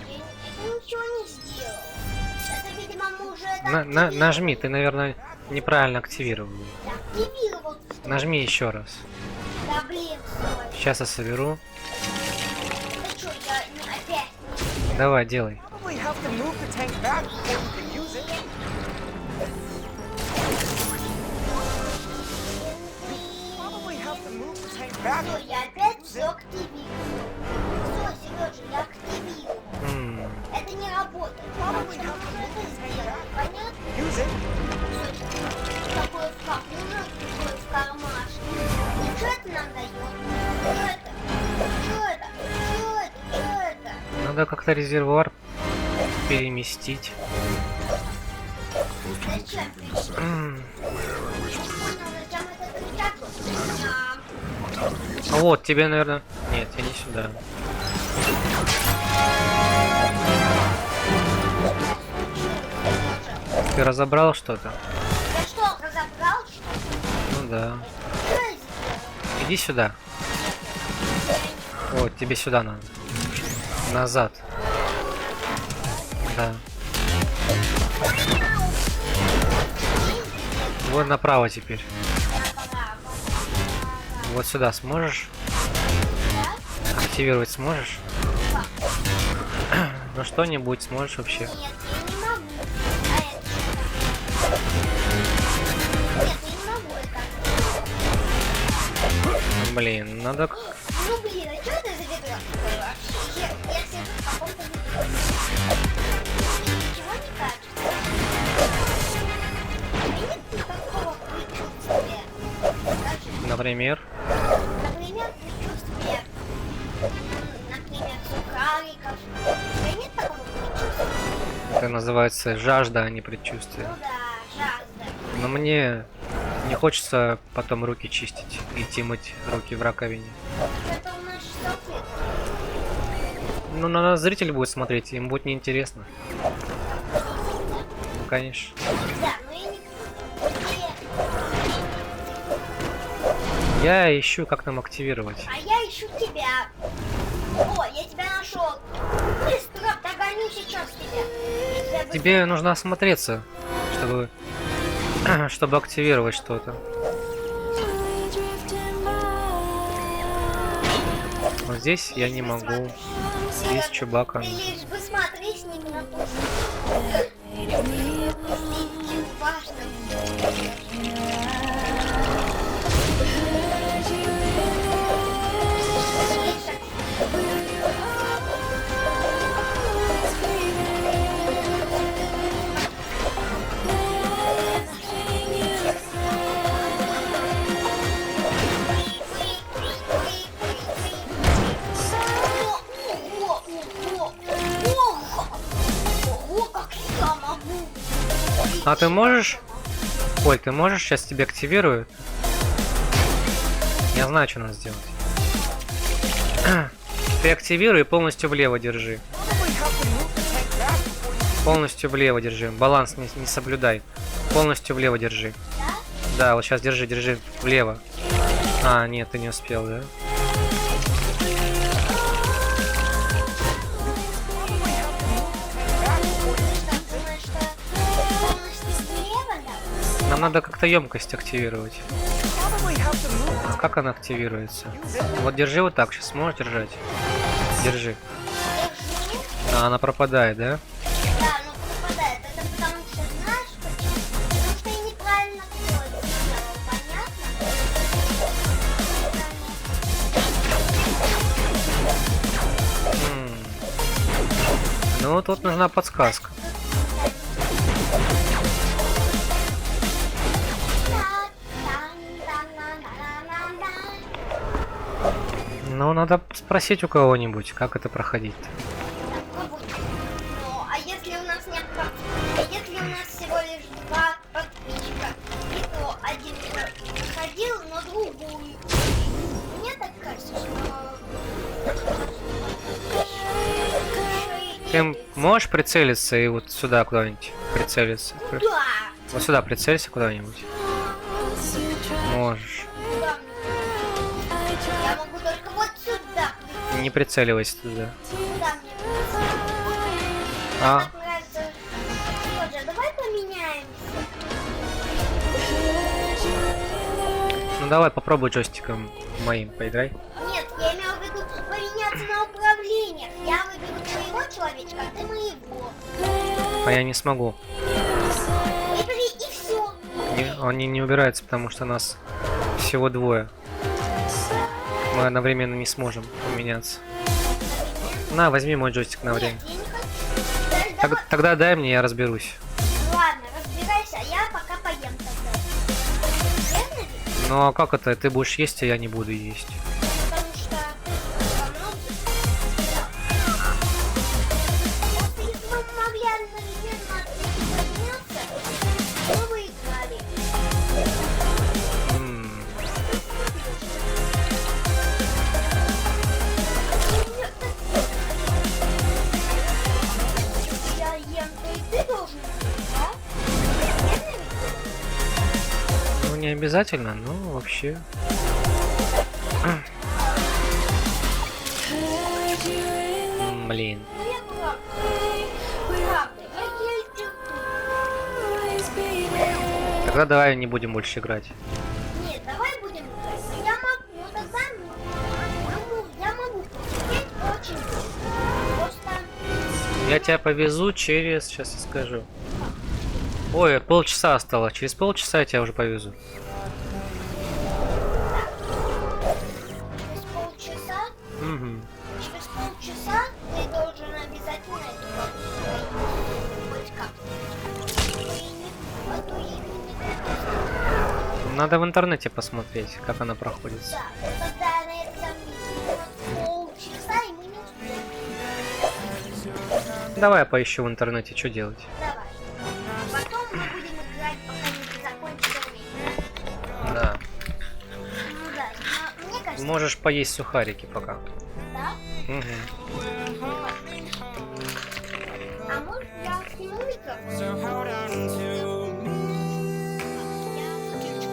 Это ничего не сделал. Это, видимо, мы уже Нажми, ты, наверное, неправильно активировал. активировал. Нажми еще раз. Да блин, стой. Сейчас я соберу. Ты что, я опять? Давай, делай. Probably have to move the tank back before you can use it. Probably have to move the tank back. Всё, я опять все активировал. Все, Сережа, я активировал. Это не работает. Потому что мы уже это сделали, понятно? Use it. Такое в капуне, такое в кармашке. И что это нам дает? Что это? Что это? Что это? Что это? Надо как-то резервуар переместить. Зачем? Зачем это перетягивать? Вот, тебе, наверное... Нет, я не сюда. Ты разобрал что-то? Я что, разобрал, что ли? Ну да. Что я сделал? Иди сюда. Вот, тебе сюда надо. Назад. Да. Вот направо теперь. Вот сюда сможешь? Активировать сможешь? Ну что-нибудь сможешь вообще? Нет, я не могу. А это что? Нет, я не могу это. Блин, надо... Ну блин, а что это за ведро такое вообще? Я сижу в каком-то ведре. Ничего не кажется? Нет никакого предчувствия. Скажи. Например? Например, предчувствие. Например, сухариков. У тебя нет такого предчувствия? Это называется жажда, а не предчувствие. Ну да, жажда. Но мне не хочется потом руки чистить, идти мыть руки в раковине. Это у нас что? Ну, на нас зритель будет смотреть, им будет неинтересно. Ну, конечно. Да, но я не... Я ищу, как нам активировать. А я ищу тебя. О, я тебя нашел. Быстро догоню сейчас тебя. Я тебя Тебе нужно осмотреться, чтобы активировать что-то. Вот здесь я не могу. Здесь Чубака. Ты лишь бы смотри с ними на то, важно. Ого, как я могу! А ты можешь? Коль, ты можешь? Сейчас тебе активирую. Я знаю, что надо сделать. Ты активируй и полностью влево держи. Полностью влево держи. Баланс не соблюдай. Полностью влево держи. Да, вот сейчас держи влево. А, нет, ты не успел, да? Нам надо как-то емкость активировать. probably have to move. Как она активируется? Вот держи вот так, сейчас сможешь держать? Держи. А, она пропадает, да? Да, оно пропадает. Это потому что, знаешь, почему? Потому что я неправильно все сделала. Понятно? Ну, тут нужна подсказка. Ну, надо спросить у кого-нибудь, как это проходить-то. Ну, а если у нас нет если у нас всего лишь 2 подписчика, и то один проходил, но другую. Мне так кажется, что... Ты можешь прицелиться и вот сюда куда-нибудь прицелиться? Да. Вот сюда прицелься куда-нибудь. Можешь. Я могу только вот сюда. Не прицеливайся туда. Сюда мне А, так нравится. Слушай, давай поменяемся. ну давай попробуй джойстиком моим поиграй. Нет, я имею в виду поменяться на управлениях. Я выберу твоего человечка, а ты моего. А я не смогу. Выбери и все. Он не убирается, потому что нас всего двое. Мы одновременно не сможем поменяться. На, возьми мой джойстик на время. Я не хочу. Тогда дай мне, я разберусь. Ладно, разбирайся, а я пока поем тогда. Верно ведь? Ну а как это? Ты будешь есть, а я не буду есть. Потому что... Просто если бы мы могли одновременно подняться, мы бы играли. Я ем, то и ты должен есть, да? Верно ведь? Ну не обязательно, но вообще. Блин. Ну я правда. Правда, я езжу тут. Тогда давай не будем больше играть. Нет, давай будем играть. Но я могу, ну тогда я могу посидеть очень долго. Просто... Я тебя повезу через... Сейчас я скажу. Ой, полчаса осталось. Через полчаса я тебя уже повезу. Через полчаса? Угу. Через полчаса ты должен обязательно эту карту хоть как. А то я не готов. Надо в интернете посмотреть, как она проходит. Да, тогда на этом полчаса и мы не успеем. Давай я поищу в интернете, что делать. Давай. Потом мы будем играть, пока не закончится время. Да. Ну да, но мне кажется... Можешь поесть сухарики пока. Да? Угу. А может я сниму микрофон? Я выключу,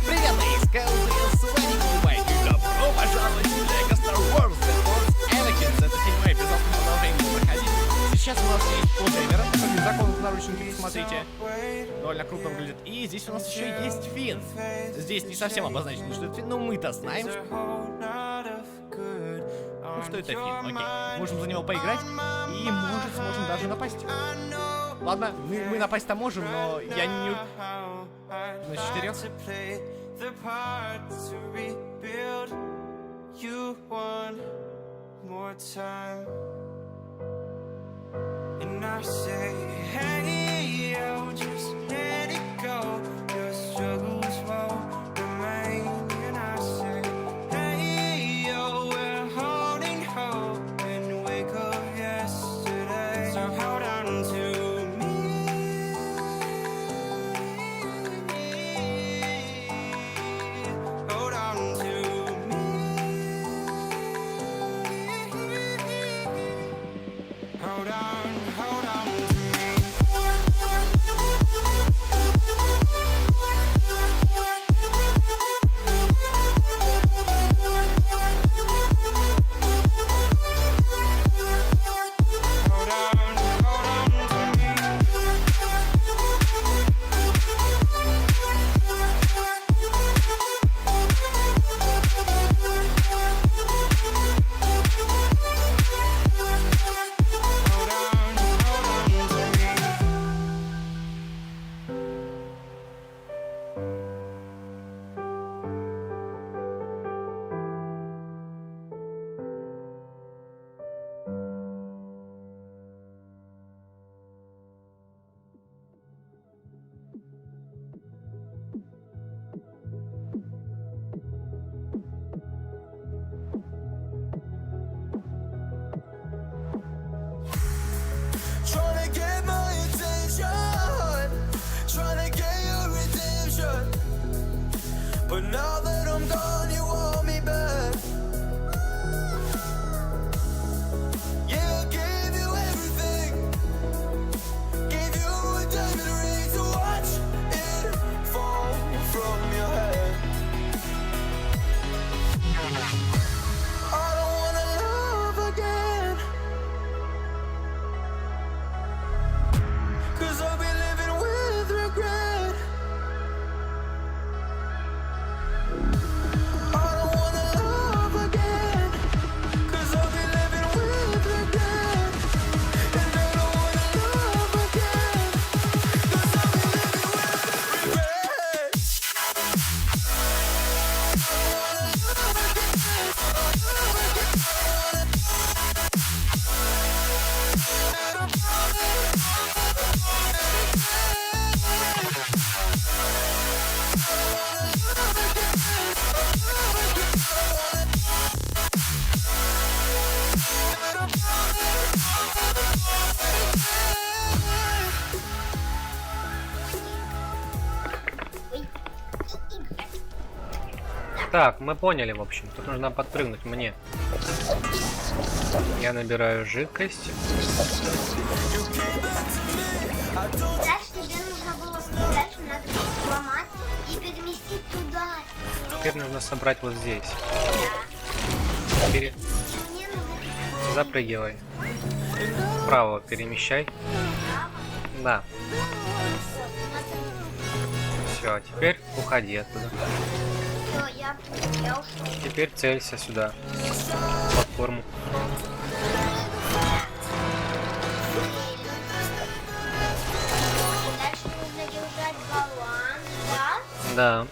Привет, мои скаузы, с вами Кубай, и добро пожаловать в LEGO Star Wars The Force Awakens. Это седьмой эпизод, мы продолжаем проходить. Сейчас у нас есть полдеймера, закон в наручнике, посмотрите. Довольно круто выглядит. И здесь у нас еще есть Финн. Здесь не совсем обозначено, что это Финн, но мы-то знаем, что... Ну, что это Финн, окей. Можем за него поиграть и, может, сможем даже напасть. Ладно, мы напасть-то можем, но я не... На 4. Так, мы поняли, в общем. Тут нужно подпрыгнуть мне. Я набираю жидкость. Дальше тебе нужно было сказать, что надо сломать и переместить туда. Теперь нужно собрать вот здесь. Мне нужно Запрыгивай. Вправо перемещай. Да. Все, теперь уходи оттуда. Все, я ушел. Теперь целься сюда. В платформу. Дальше нужно держать баланс, да? Да.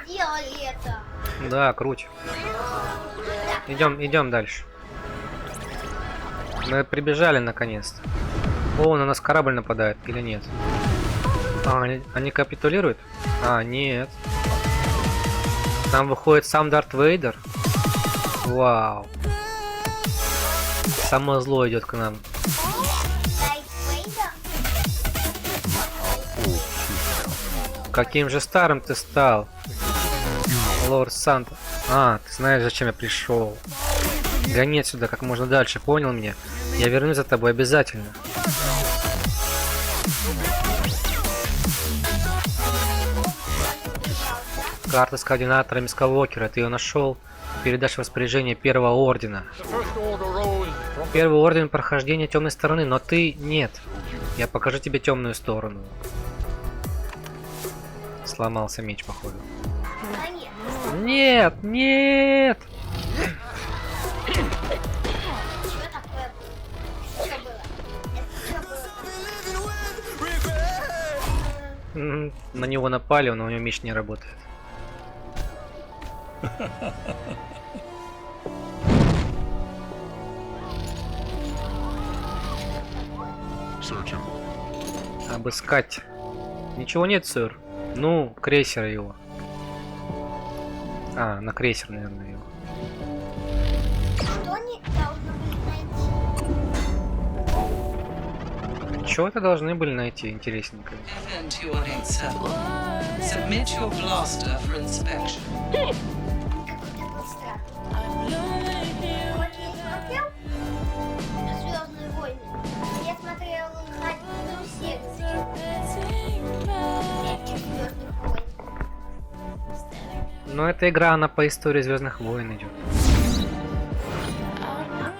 Делали это. Да, круть. Идем дальше. Мы прибежали наконец-то. О, на нас корабль нападает или нет? А, они капитулируют? А, нет. Там выходит сам Дарт Вейдер. Вау. Само зло идет к нам. Каким же старым ты стал, Лорд Санта? А, ты знаешь, зачем я пришел. Гони отсюда как можно дальше, понял меня? Я вернусь за тобой обязательно. Карта с координаторами Скайуокера, ты ее нашел? Передашь в распоряжение Первого Ордена. Первый Орден прохождения темной стороны, но ты нет. Я покажу тебе темную сторону. Сломался меч, походу. Нет, нет! На него напали, но у него меч не работает. Обыскать. Ничего нет, сэр. Ну, крейсер его. А, на крейсер, наверное, его. Что они должны были найти? Чего это должны были найти, интересненько? Submit your blaster for inspection. Какой ты был странный. Вот я смотрел «Звездные войны». Я смотрел одну серию этих «Звездных войн». Но эта игра, она по истории Звездных войн идет.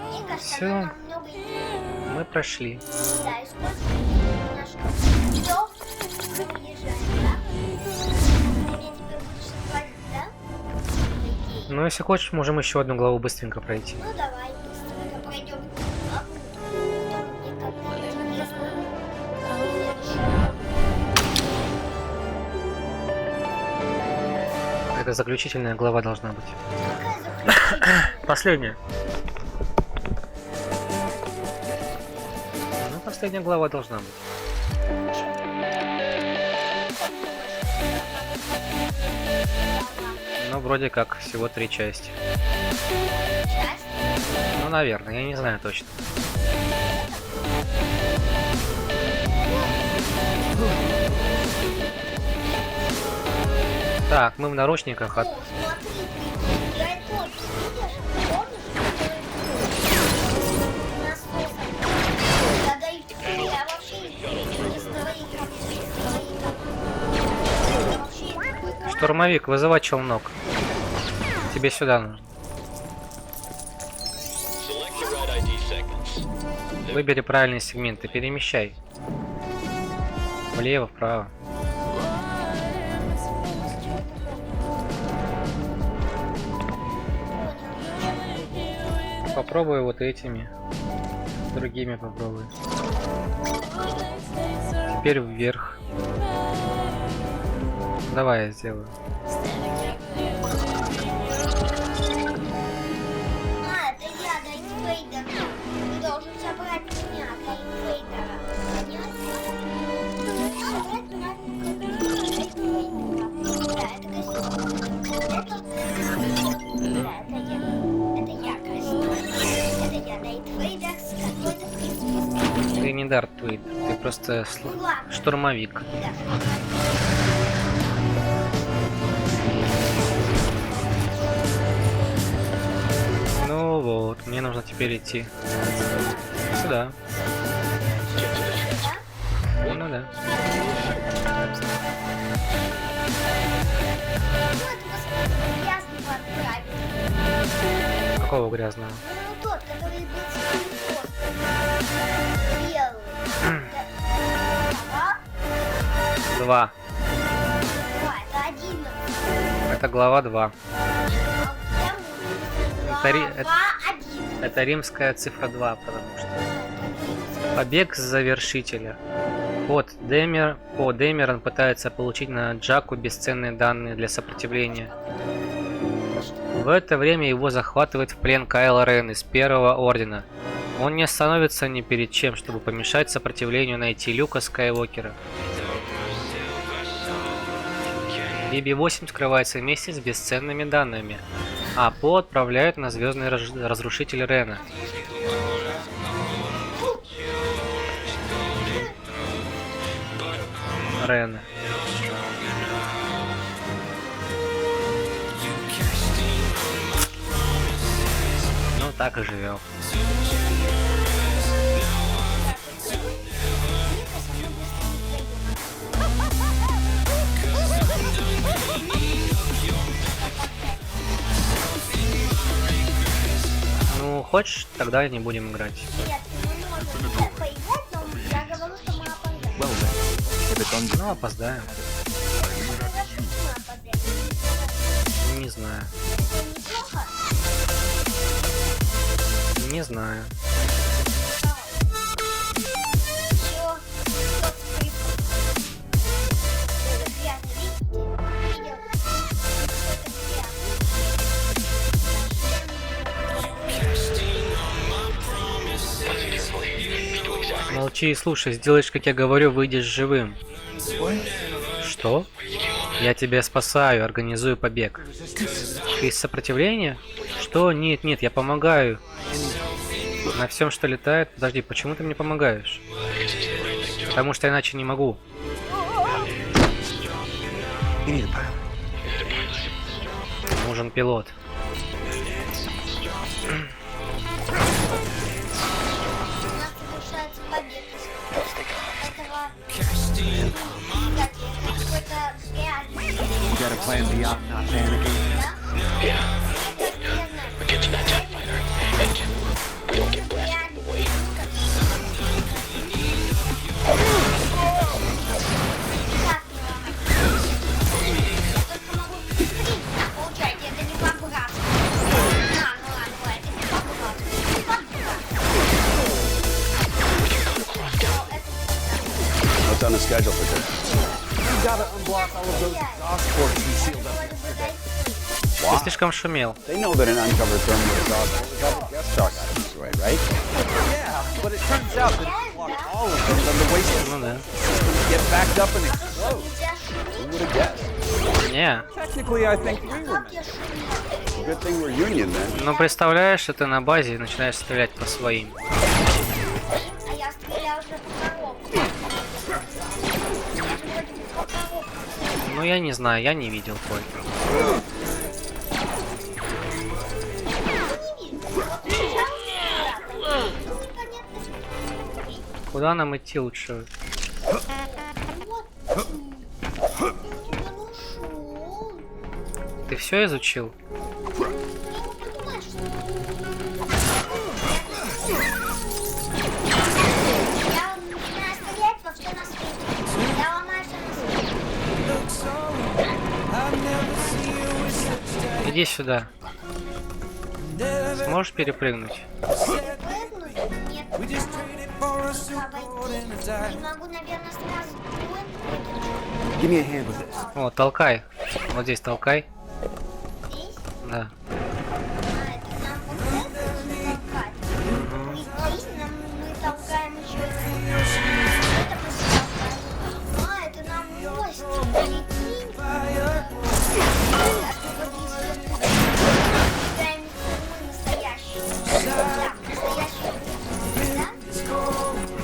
Мне кажется, Всё. она намного интереснее. Мы прошли. Да, используем наш все, выезжаем, да? Ты меня теперь будешь отводить, да? По идее. Ну, если хочешь, можем еще одну главу быстренько пройти. Ну давай, быстренько пройдем. Мне как-то интересно. Это заключительная глава должна быть. Какая заключительная? Последняя. Ну, последняя глава должна быть. Ну, вроде как, всего 3 части. Часть? Ну, наверное, я не знаю точно. Так, мы в наручниках от... О, смотри, я и тот, видишь? Помнишь, насосом? Тогда и я вообще не строит, вообще. Штурмовик, вызывать челнок. Тебе сюда нужно. Выбери правильные сегменты, перемещай. Влево, вправо. Попробую вот этими. Другими попробую. Теперь вверх. Давай я сделаю. А, это я, Дарт Вейдер. Ты должен собрать меня, Дарт Вейдера. Понятно? Собрать меня, Дарт Вейдера. Да, это костюм. Да, это я. Это я костюм. Это я, Дарт Вейдер, с какой-то присутствием. Ты не Дарт Вейдер, ты просто штурмовик. Да. Ну вот, мне нужно теперь идти сюда. Ну да. Какого грязного? Ну, тот, который был с белый. Два. Это один. Это глава 2. Это Это римская цифра 2, потому что. Побег с завершителя. По Демерон пытается получить на Джаку бесценные данные для сопротивления. В это время его захватывает в плен Кайло Рен из Первого Ордена. Он не остановится ни перед чем, чтобы помешать сопротивлению найти Люка Скайуокера. BB-8 скрывается вместе с бесценными данными, а По отправляют на звездный разрушитель Рена. Рена. Ну так и живем. Ну, хочешь, тогда не будем играть. Нет, мы можем поиграть, но я говорю, что мы опоздаем. Ну, опоздаем. Хорошо, что мы опоздаем. Не знаю. Это неплохо. Не знаю. Всё, вот скрип. Это грязно, видите? Видел? Это грязно. Молчи и слушай, сделаешь, как я говорю, выйдешь живым. Что? Я тебя спасаю, организую побег. Ты из сопротивления? Что? Нет, нет, я помогаю. На всем, что летает. Подожди, почему ты мне помогаешь? Потому что иначе не могу. Нужен пилот. У нас совершается побег. Этого... Какой-то грязный. You got a plan beyond not panicking? Получайте, это не по-братски. Ну ладно, это не по-братски. What's on the schedule for today? You gotta unblock all of those exhaust ports we sealed up yesterday. Ты слишком шумел. They know that an uncovered thermal exhaust port is how the guest star got destroyed, right? Yeah, but it turns out that if you block all of them, then the waste Ну да. systems get backed up and explode. Who would have guessed? Не. Technically, I think we were meant to. Good thing we're union then. Ну представляешь, что ты на базе и начинаешь стрелять по своим. А я стреляю уже по коробке. Ну я не знаю, я не видел Фолькера. Куда нам идти лучше? Ты все изучил? Я начинаю стрелять во все на свете. Я ломаю все на свете. Иди сюда. Сможешь перепрыгнуть? Прыгнуть? Нет. Не могу, наверное, сразу. Give me a hand with this. О, толкай. Вот здесь толкай. Здесь? Да. А, это нам вот это нужно толкать. Прикинь, мы толкаем еще это просто толкаем. А, это нам мост. Прикинь. Убегаем, мы настоящие. Да, настоящие. Да?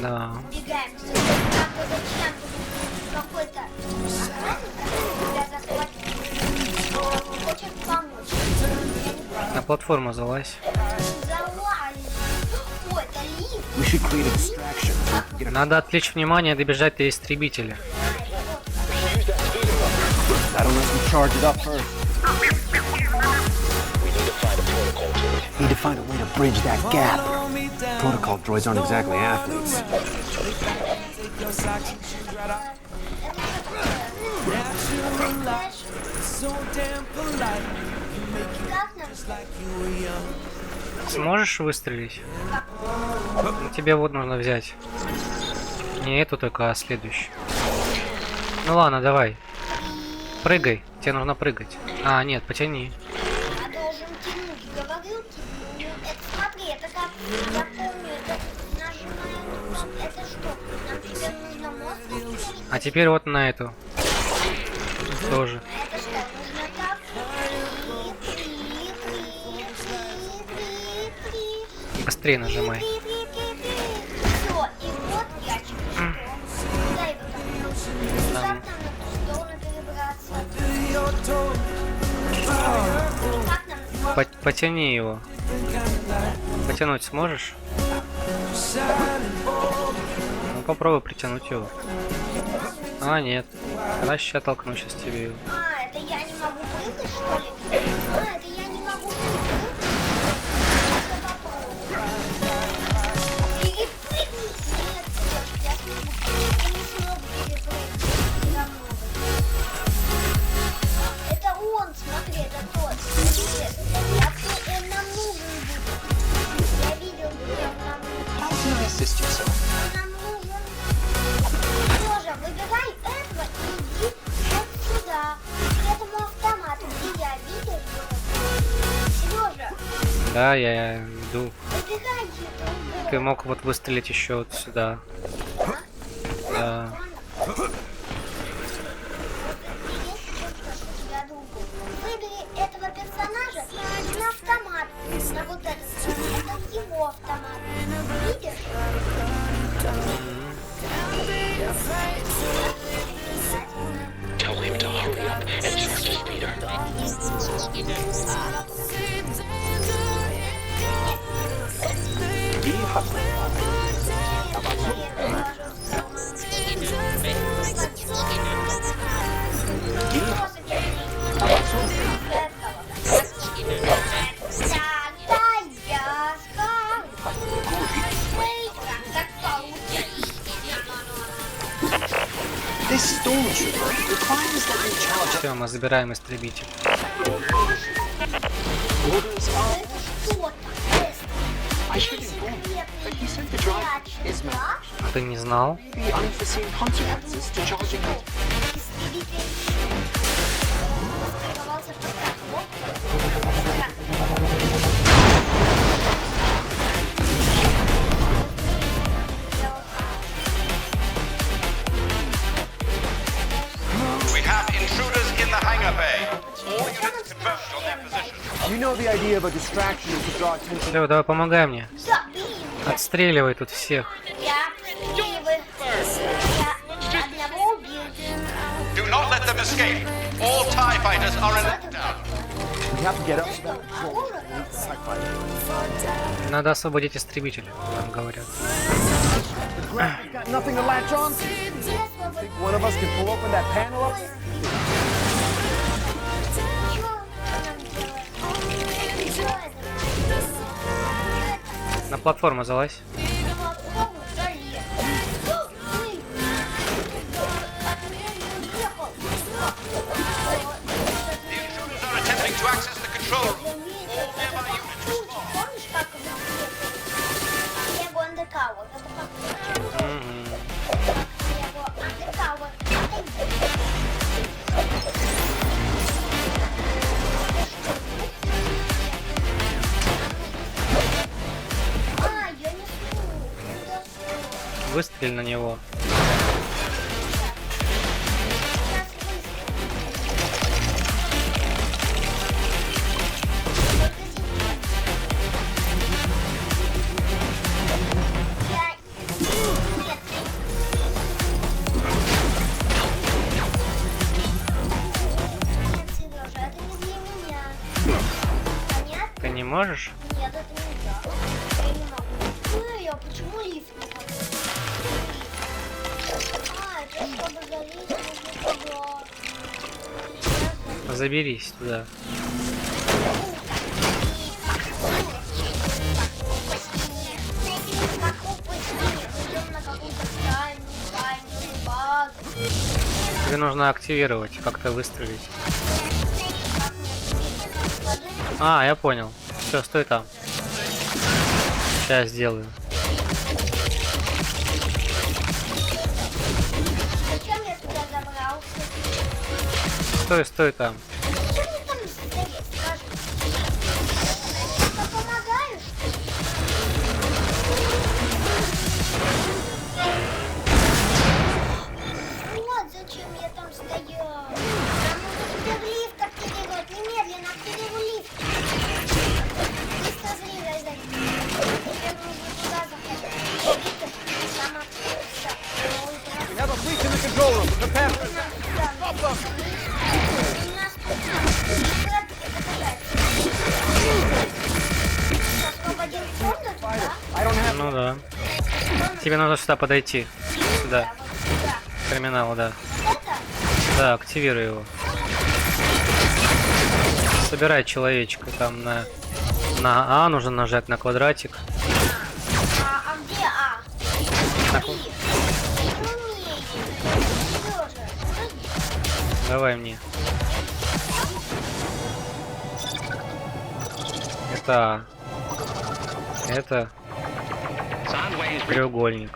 Да. Убегаем. Нам зачем какой-то охранник, который тебя захватит, хочет помочь. Я не понял. На платформу залазь. Залазь. Ой, это лифт. We should create a distraction. Get a Надо отвлечь внимание и добежать до истребителя. That'll let me charge it up first. Need to find a way to bridge that gap. Protocol droids aren't exactly athletes. Как нам? Сможешь выстрелить? Ну, тебе вот нужно взять. Не эту только, а следующую. Ну ладно, давай. Прыгай. Тебе нужно прыгать. А, нет, потяни. Я должен тянуть, говорил тянуть. Это смотри, это как, я помню, это нажимаем, это что? Нам теперь нужно мост расчистить? А теперь вот на эту. Тоже. А это что, нужно так? Быстрее нажимай. Все, и вот я через что. Дай вот так. Как нам на ту сторону перебраться? Как нам? Потяни его. Потянуть сможешь? Ну попробуй притянуть его. А, нет. Тогда сейчас толкну сейчас тебе его. А, это я не могу прыгать, что ли? А, это я не могу прыгать. Просто попробую. Перепрыгнуть? Нет, девочки, я не смогу перепрыгнуть. Все равно. Это он, смотри, это тот. Он нам нужен будет. Я видел, где он нам нужен. Он нам нужен. Сережа, выбирай этого и иди вот сюда. К этому автомату, где я видел его. Сережа, Да, я иду. выбирай этого. Ты мог вот выстрелить еще вот сюда. Да. Выбери этого персонажа на автомат. На вот этот. Это его автомат. Видишь? Tell him to hurry up and trust his leader. This stormtrooper requires that you charge Все, мы забираем истребитель. orders are. Что-то. I should inform you, but he said the drive is Да? А ты не знал? maybe unforeseen consequences to charging it. Оставался в руках. We have intruders in the hangar bay. All units converged on their position. You know the idea of a distraction is to draw attention. Лёва, давай помогай мне. Да, блин. Отстреливай тут всех. Я одного убил. Do not let them escape. All TIE fighters are in lockdown. We have to get up to that control. Надо освободить истребитель, там говорят. We've got nothing to latch on to. Think one of us can pull open that panel up? На платформу залазь. The intruders are attempting to access the control room. All nearby units respond. Помнишь, как Лего Undercover? Это как Лего Undercover. А, я не смогу. Выстрель на него. Ты не можешь? Нет, это нельзя. Я не могу. Я почему лифт не могу? А, это чтобы залезть, нужно туда. Заберись туда. Тебе нужно активировать, как-то выстрелить. А, я понял. Все, стой там. Сейчас сделаю. Зачем я туда забрался? Стой там. Зачем мне там стоять, скажи? Ты помогаешь? Вот зачем я там стоял. Нам нужно теперь лифт активировать. Немедленно активируй лифт. Быстро залезай. Теперь нужно туда заходить. Лифт сам открылся. We have a breach in the control room. Prepare for that. Stop them. У нас тут освободил комнату, да? I don't have. Ну да. Тебе нужно сюда подойти. Сюда. Вот сюда. К терминалу, да. Это? Да, активируй его. Собирай человечка. Там на А нужно нажать, на квадратик. А где А? На Три. кв- Не умею. Сережа, Давай мне. Это А. Это треугольник.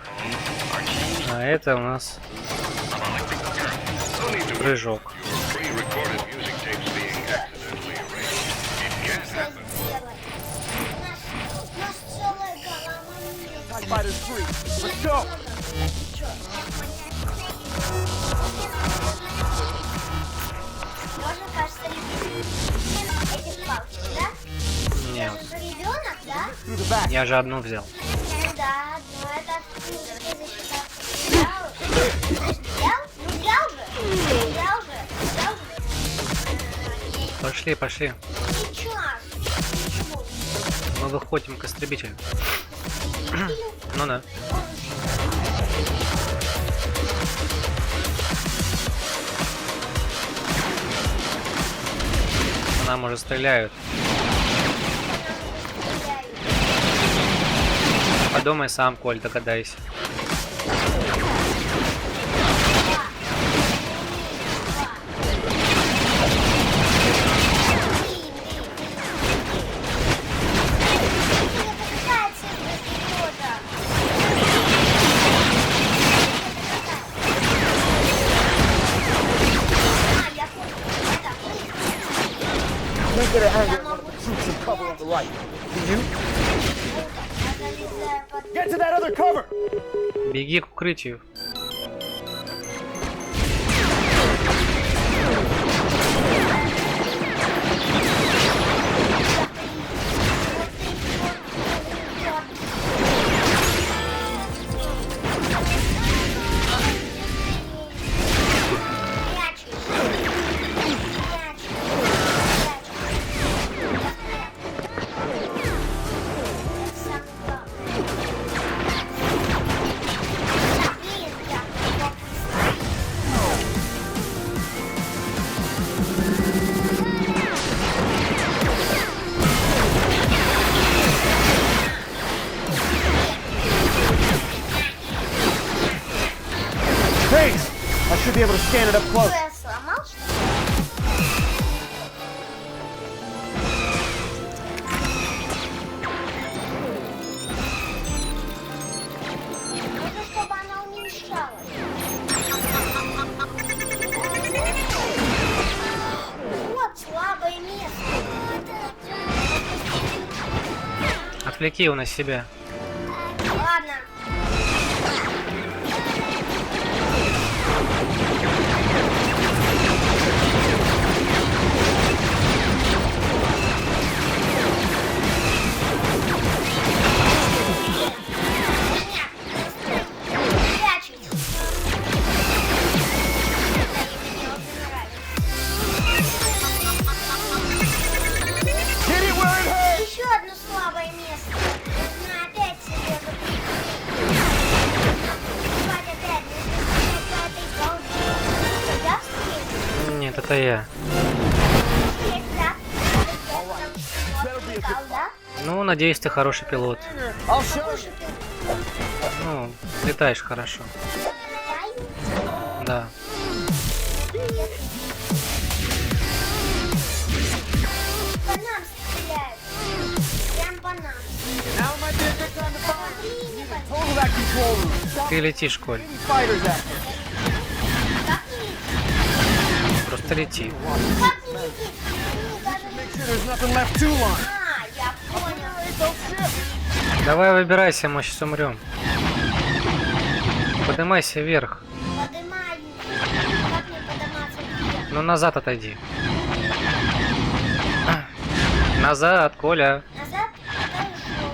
А это у нас прыжок. Pre-recorded music tapes being accidentally erased. It can happen. сделай. У нас целая голова. TIE Fighters 3. Let's go. Можно, кажется, эти палки, да? Нет. Это же ребенок, да? Through the back. Я же одну взял. Ну да, но это в принципе засчитаться. Взял? Ну взял же. Взял же. Пошли. Сейчас. Почему? Мы выходим к истребителю. Ну да. По нам уже стреляют. Подумай сам, Коль, догадайся. Can't get a handle on one of the troops and cover on the right. Can you? Get to that other cover! Беги к укрытию. should be able to scan it up close. Что, я сломал, что ли? Нужно, чтобы она уменьшалась. Вот слабое место. Отвлеки его на себя. Ладно. Еще одно слабое место. Нужно опять себе закрепить. Опять нужно по этой балде. Тогда встретимся. Нет, это я. Ну, надеюсь, ты хороший пилот. Ну, летаешь хорошо. Да. По нам стреляют. Прям по нам. Total that control room. Ты летишь, Коль. Fighters out. Как не летит? Просто лети. Как не летит? Ну, даже не- Make sure there's nothing left to line. А, я понял. Давай выбирайся, мы сейчас умрем. Поднимайся вверх. Подымаюсь. Как мне подниматься вверх? Ну назад отойди. Назад, Коля. Назад? Отошел.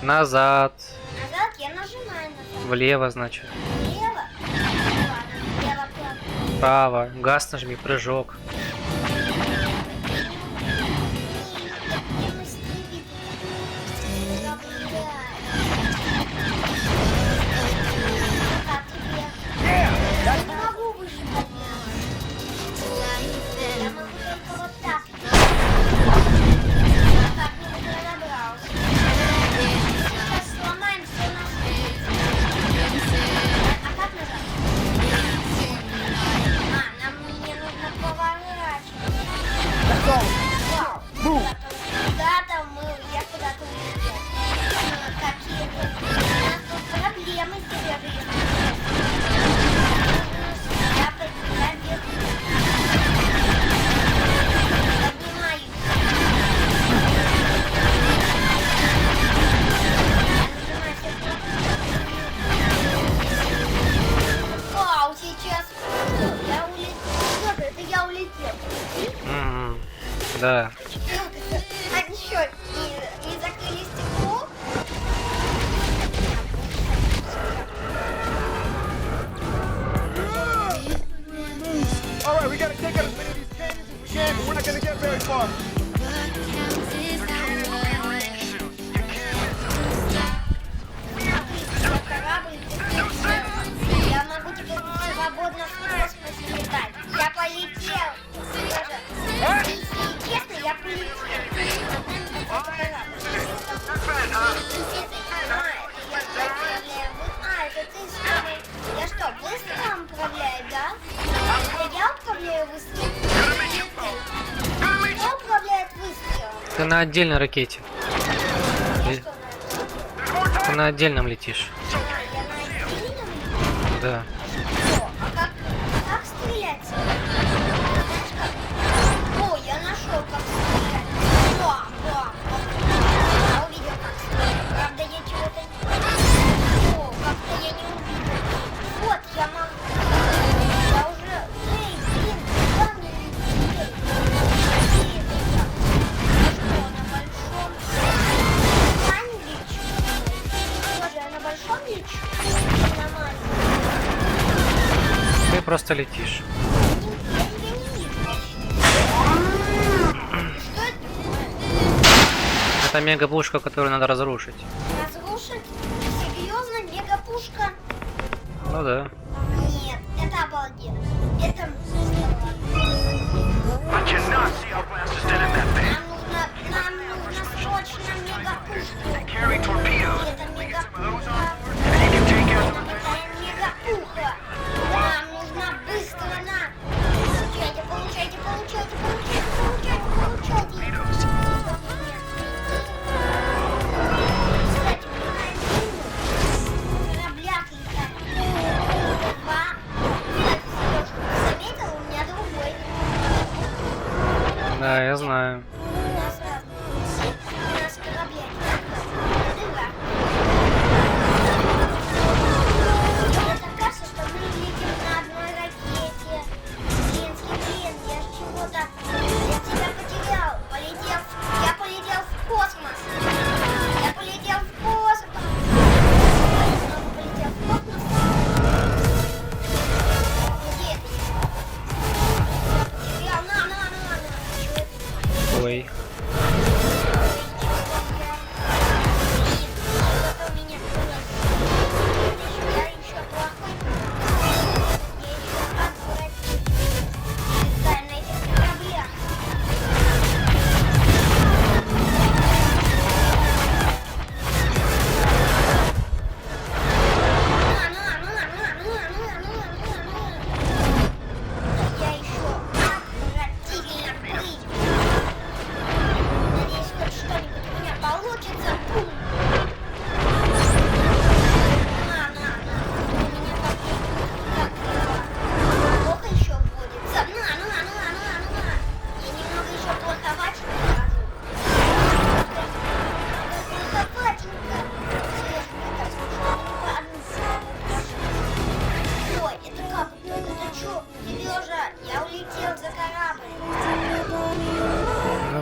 Назад. Назад я нажимаю назад. Влево, значит. Влево? Ладно, влево, право. Право. Газ нажми, прыжок. Я не могу выше подняться. Я могу только вот так. Как-нибудь я набрался. Сейчас сломаем все на свете. А как нажать? Мне нужно поворачивать. Вау. Куда-то я куда-то улетел. Какие у нас тут проблемы серьезные. Я поднимаюсь. Вау, сейчас я улетел. Что это я улетел? Да. А что, не закрыли стекло? Alright, we gotta take out as many of these cannons as we can, but we're not gonna get very far. Я могу теперь свободно в космосе летать. Я полетел. Если честно, я полетел. Это ты что? Я что, выстрелом управляю, да? Это я управляю выстрелом? Кто управляет выстрелом? Ты на отдельной ракете. Я что, Ты на отдельном летишь. я на отдельном? Да. А как стрелять? Знаешь как? О, я нашел как стрелять. Я увидел как стрелять. Правда, я чего-то не... О, как-то я не увидел. Вот, я могу. Я уже... Эй, блин, куда мне лететь? Я что, на большом плане лечу? Боже, я на большом лечу? На маленьком? Ты просто летишь. Я тебя не вижу вообще. Что это? Это мегапушка, которую надо разрушить. Разрушить? Серьезно? Мегапушка? Ну да. Нет, это обалденно. Это здорово. Нам нужно срочно мегапушку. Это мегапушка. Нам нужна мегапуха. Нам нужна быстро.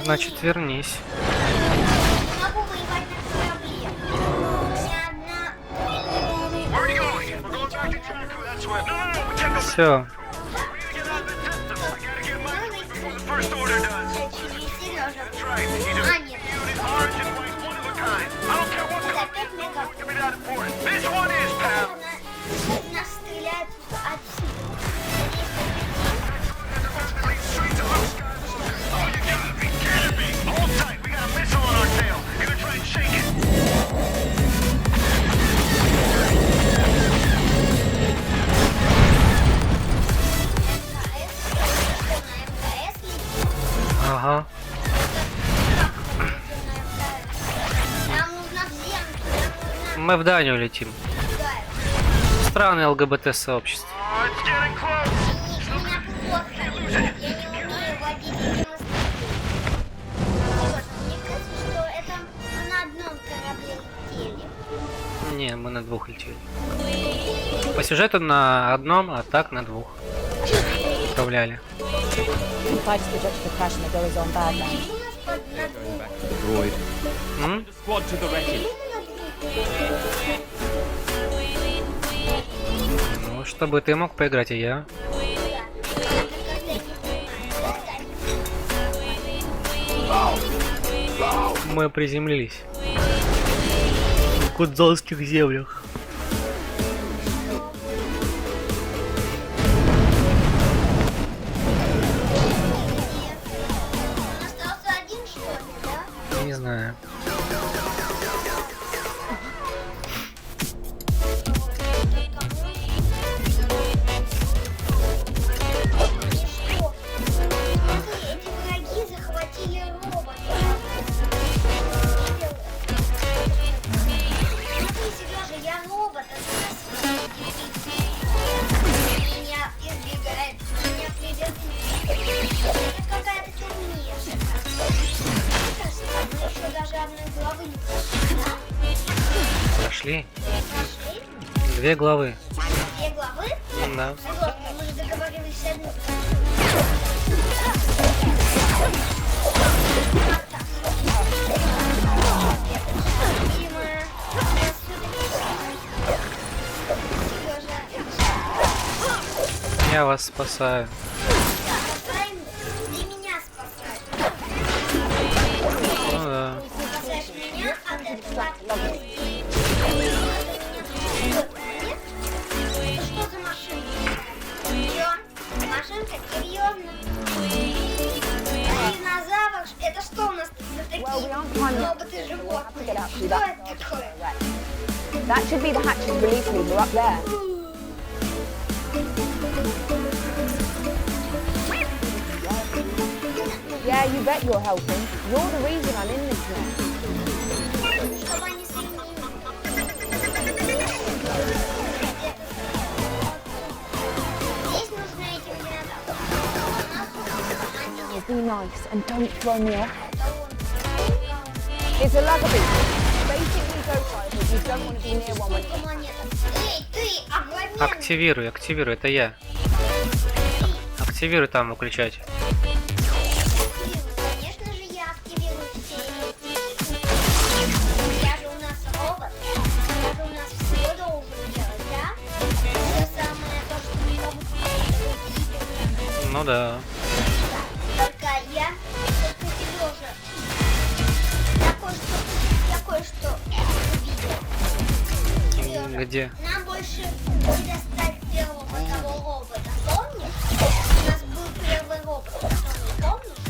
Значит, вернись. Могу воевать на корабле. У меня одна... Все. А, нет. Это опять мега. Нас стреляют отсюда. Ага. Нам нужно в землю. Мы в Данию летим. Да. Странное ЛГБТ-сообщество. Меня плохо. Я не умею водить демонстрацию. Мне кажется, что это мы на одном корабле летели. Не, мы на двух летели. По сюжету на одном, а так на двух. Управляли. Try to suggest the crash and the door is on bad then. У нас под на двух. Droid. М? Squad to the wreckage. Ну, чтобы ты мог поиграть, и я. Мы приземлились. В Гудзонских землях. Он остался один, что ли, да? Не знаю. Эти враги захватили робота. Смотри, Сережа, я робот, меня избегает, меня преследует. Это какая-то темнее. Мы еще даже одной главы не прошли, да? Прошли. Прошли? 2 главы. 2 главы? Да. Согласна, мы же договорились с одной. Видимо, нас всё-таки Я вас спасаю. спасаем, ты меня спасаешь. Ну да. Спасаешь меня от этого. Что за машина? Чё? Машинка? Серьезно? Динозавр? Это что у нас за такие роботы животные? Что это такое? That should be the hatch's release lever up there. Yeah, you bet you're helping. You're the reason I'm in this mess. Чтобы они соединились. Здесь нужно этим динозаврам. У нас они нет. Be nice and don't throw me off. It's a lugabee. Basically, ghost fighters, you don't want to be near one when Сколько монеток? Эй, ты, огроменный! Активируй, активируй, это я. Активируй там выключатель. Конечно же, я активирую все эти. Я же у нас робот. Я же у нас все должен делать, да? Все самое то, что мы могут делать. Ну да. Только я, только Сережа. Я кое-что увидел. Сережа, Где? нам больше не достать первого того робота. Помнишь? У нас был первый робот. Помнишь?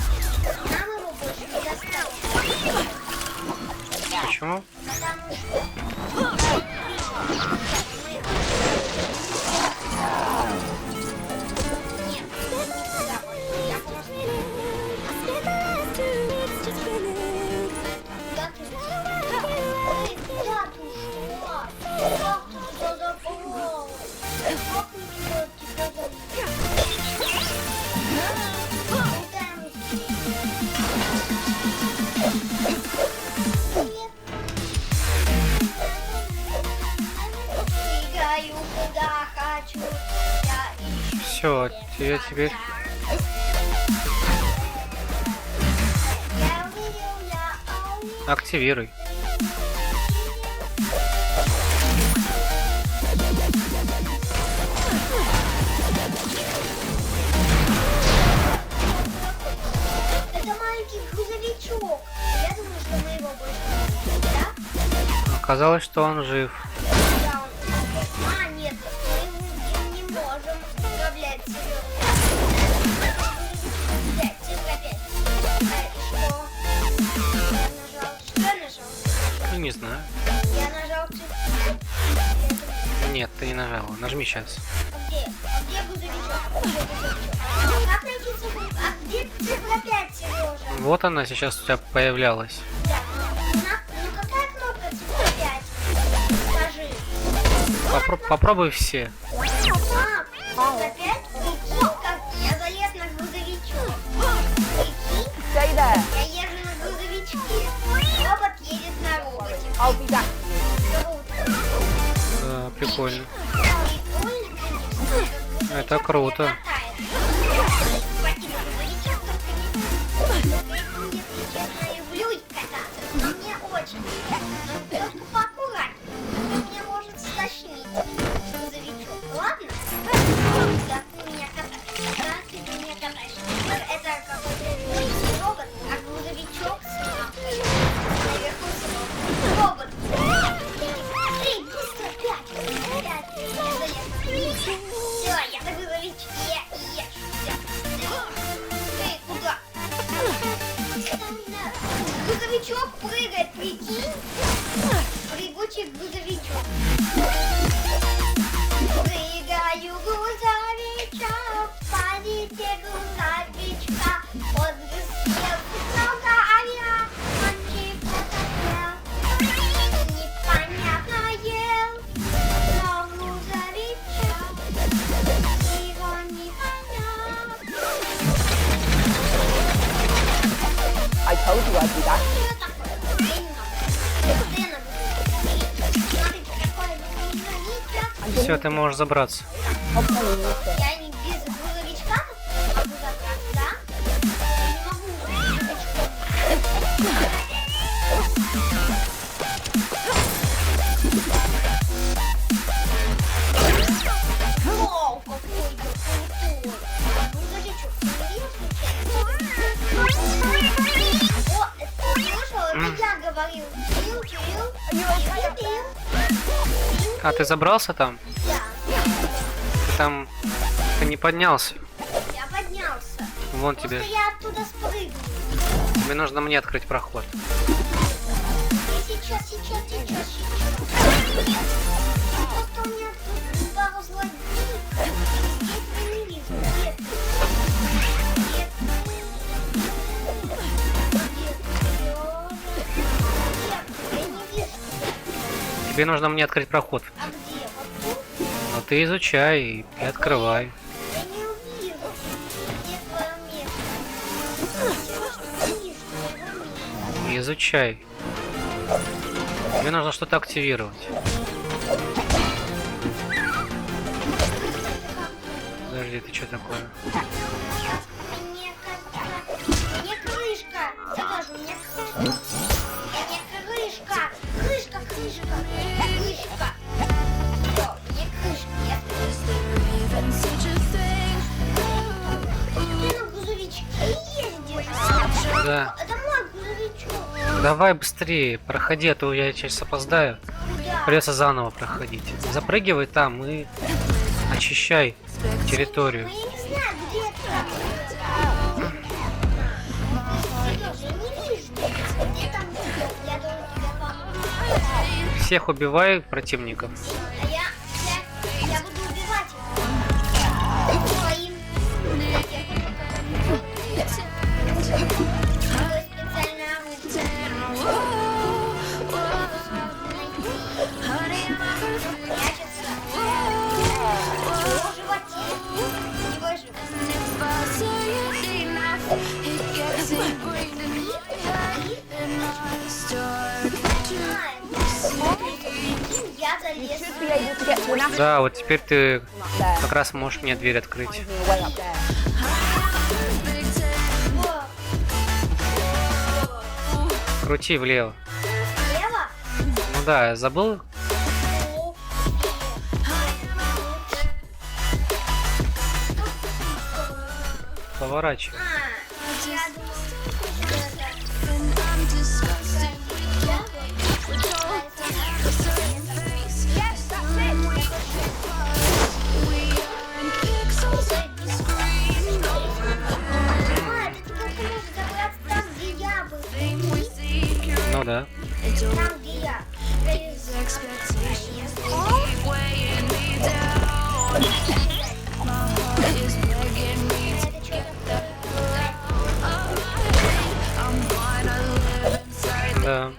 Нам его больше не достать. Почему? Потому что... Нет. Я просто... Куда ты ушла? Куда ты ушла? Как ты что забрала? Как ты тебя забрала? Куда мы? Бегаю куда хочу. Я ищу. Все, я теперь. Я Активируй. Это маленький грузовичок. Я думаю, что мы его больше не видим, да? Оказалось, что он жив. Да, он... нет, мы не можем управлять Ну, не знаю. Я нажал Нет, ты не нажала. Нажми сейчас. Где грузовичок? Как найти цифру? А где цифра 5, Сережа? Вот она сейчас у тебя появлялась. Да. Ну какая кнопка цифра 5? Скажи. Попробуй все. Цифра 5? Прикинь, как я залез на грузовичок. Прикинь, Stay there. я езжу на грузовичке. Робот едет на роботе. I'll be back. Да, прикольно. Прикольно, конечно. Это круто. Люблю кататься. Мне очень. Но только поаккуратнее. Меня может стошнить грузовичок. Ладно? Да, ты меня катаешь. Да, ты меня катаешь. Это какой-то робот, а грузовичок с лапой. Наверху робот. Эй, быстро, 5. Я залез. Все, я на грузовичке и езжу. Эй, куда? Грузовичок прыгает, прикинь? Прыгучий грузовичок. Прыгаю грузовичок, подите грузовичка. Он взлетел много авиа, он чего хотел. Непонятно ел, но грузовичок его не понятно. I told you I'd be back. Все, ты можешь забраться. Я не без грузовичка могу забраться, да? Не могу грузовичком. Вау, какой крутой! Грузовичок, ты видел? О, ты слышал? Это я говорил. Кирилл. А ты забрался там? Да, Там ты не поднялся. я поднялся. Вон Просто тебе. я оттуда спрыгну. Тебе нужно мне открыть проход. Сейчас. Просто у меня тут пару злодеев. Здесь я не вижу. Где я не вижу. Тебе нужно мне открыть проход. А где? Вот тут? Но ты изучай и открывай. Я не увижу. Где твое место? Я не вижу твоего места. Изучай. Тебе нужно что-то активировать. Подожди, ты что такое? Мне крышка. Сережа, у меня крышка. Мне крышка. Крышка. Всё, мне крышка. Ты на грузовичке ездишь? Да. Это мой грузовичок. Давай быстрее, проходи, а то я сейчас опоздаю. Куда? Придется заново проходить. Запрыгивай там и очищай территорию. Ну, я не знаю, где это. Сережа, я не вижу. Где там? Я должен тебе помочь. Всех убивай противников. А я буду убивать их. Своим. Такое специальное оружие. Прячется. О, животе. Не выжив. Я You залез. should be able to get to an astronaut Да, вот теперь ты there. как раз можешь мне дверь открыть. Find me a way up there. Крути влево. Лево? Ну да, я забыл. Поворачивай. Я думала, Ну да. там, где я. Да.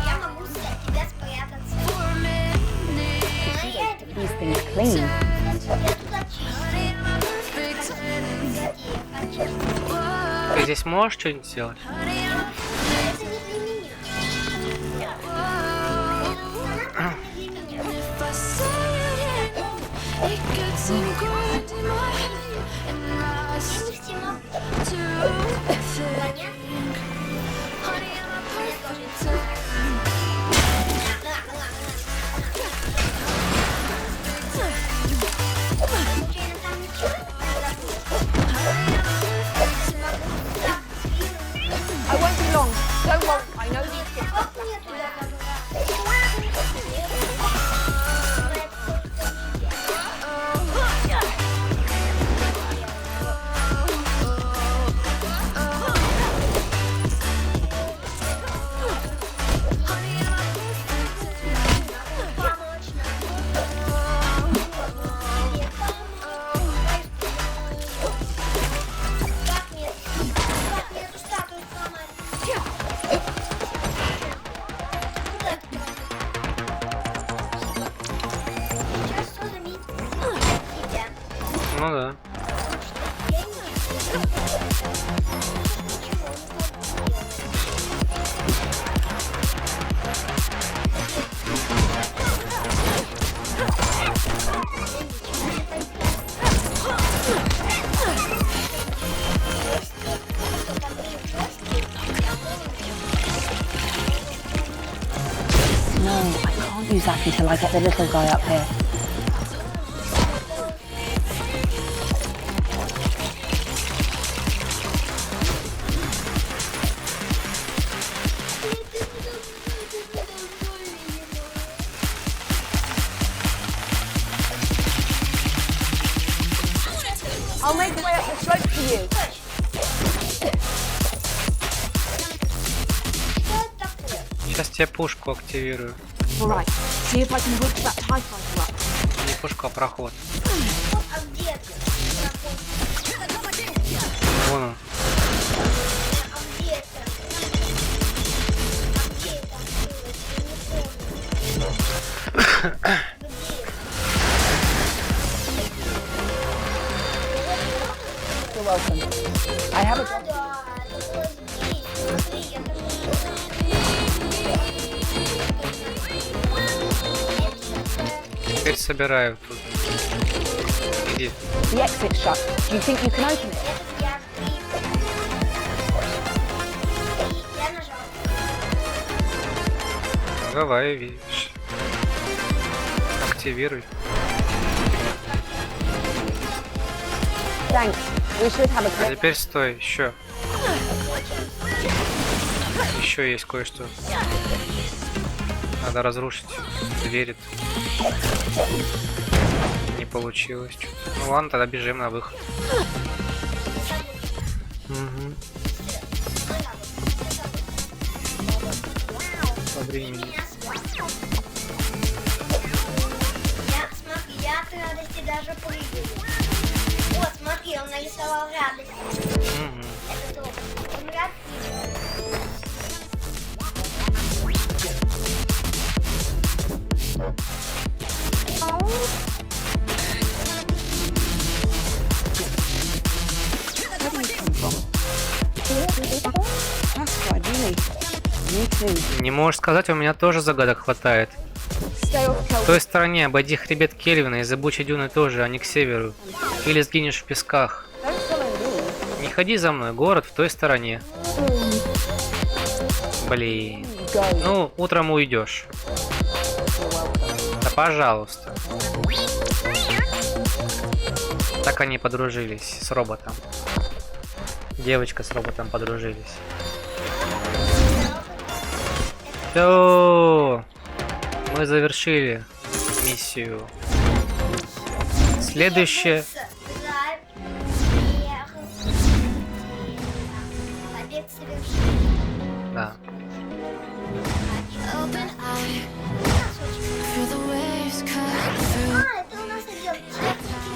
Я могу от тебя спрятаться. These things clean. Я туда чищу. Ты здесь можешь что-нибудь сделать? Это не для меня. Она не для меня. Я не все могу. Понятно? Случайно там ничего? I won't be long. Don't worry. I know these kids. Как мне туда Как мне эту статую сломать? Сейчас что заметить? Тебя. Ну да. Я не знаю. No, I can't use that until I get the little guy up here. I'll make my way up the slope for you. Сейчас тебе пушку активирую. All right. See if I can whip that TIE fighter up. Не пушка, а проход. А где ты? Вон он. А где это? А где это открылось? Я не помню. You're welcome. I have a job. Да, это было здесь. Смотри, я там Теперь собираю тут. Иди. The exit's shut. Do you think you can open it? этот я открыл. И я нажал. Давай, видишь. Активируй. Thanks. We should have a А quick. теперь стой, еще. Еще есть кое-что. Надо разрушить двери. Не получилось. Что-то. Ну ладно, тогда бежим на выход. Угу. По времени. Смотри, я от радости даже прыгаю. Вот, смотри, он нарисовал радость. Угу. Это тоже. Он рад. Classified, really. Me too. Не можешь сказать, у меня тоже загадок хватает. Stay off В Kelvin. той стороне обойди хребет Кельвина и зыбучей дюны тоже, а не к северу. Или сгинешь в песках. Don't follow me. Не ходи за мной, город в той стороне. Блин. Ну, утром уйдешь. Да пожалуйста. Так они подружились с роботом. Девочка с роботом подружились. Все. Мы завершили миссию. Следующее. Побег совершен. Да. Это у нас идет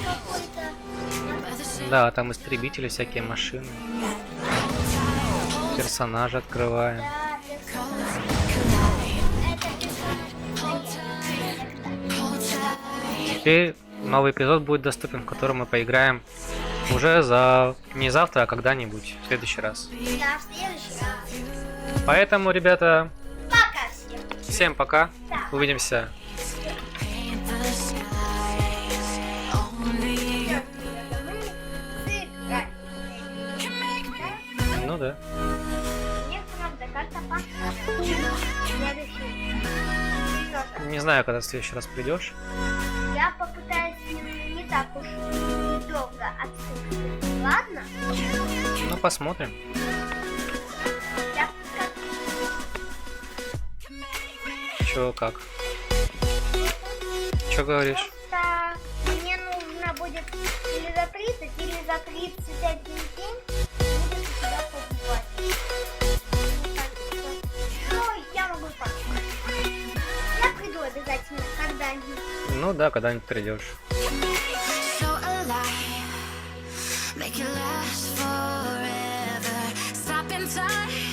какой-то. Да, там истребители, всякие машины. Персонажи открываем. Теперь новый эпизод будет доступен, в котором мы поиграем уже не завтра, а когда-нибудь, в следующий раз. Да, в следующий раз. Поэтому, ребята, Пока всем. всем пока. Да. Увидимся. Ну да. Мне правда карта пошла. Следующий. Не знаю, когда в следующий раз придешь. Я попытаюсь не так уж долго отсутствовать. Ладно? Ну, посмотрим. Я Чё, как? Чё говоришь? просто мне нужно будет или за 30, или за 31 день будет у тебя побывать. Ну, я могу посмотреть. Я приду обязательно когда-нибудь. Ну да, когда-нибудь придешь. Make it last forever. Stop in time.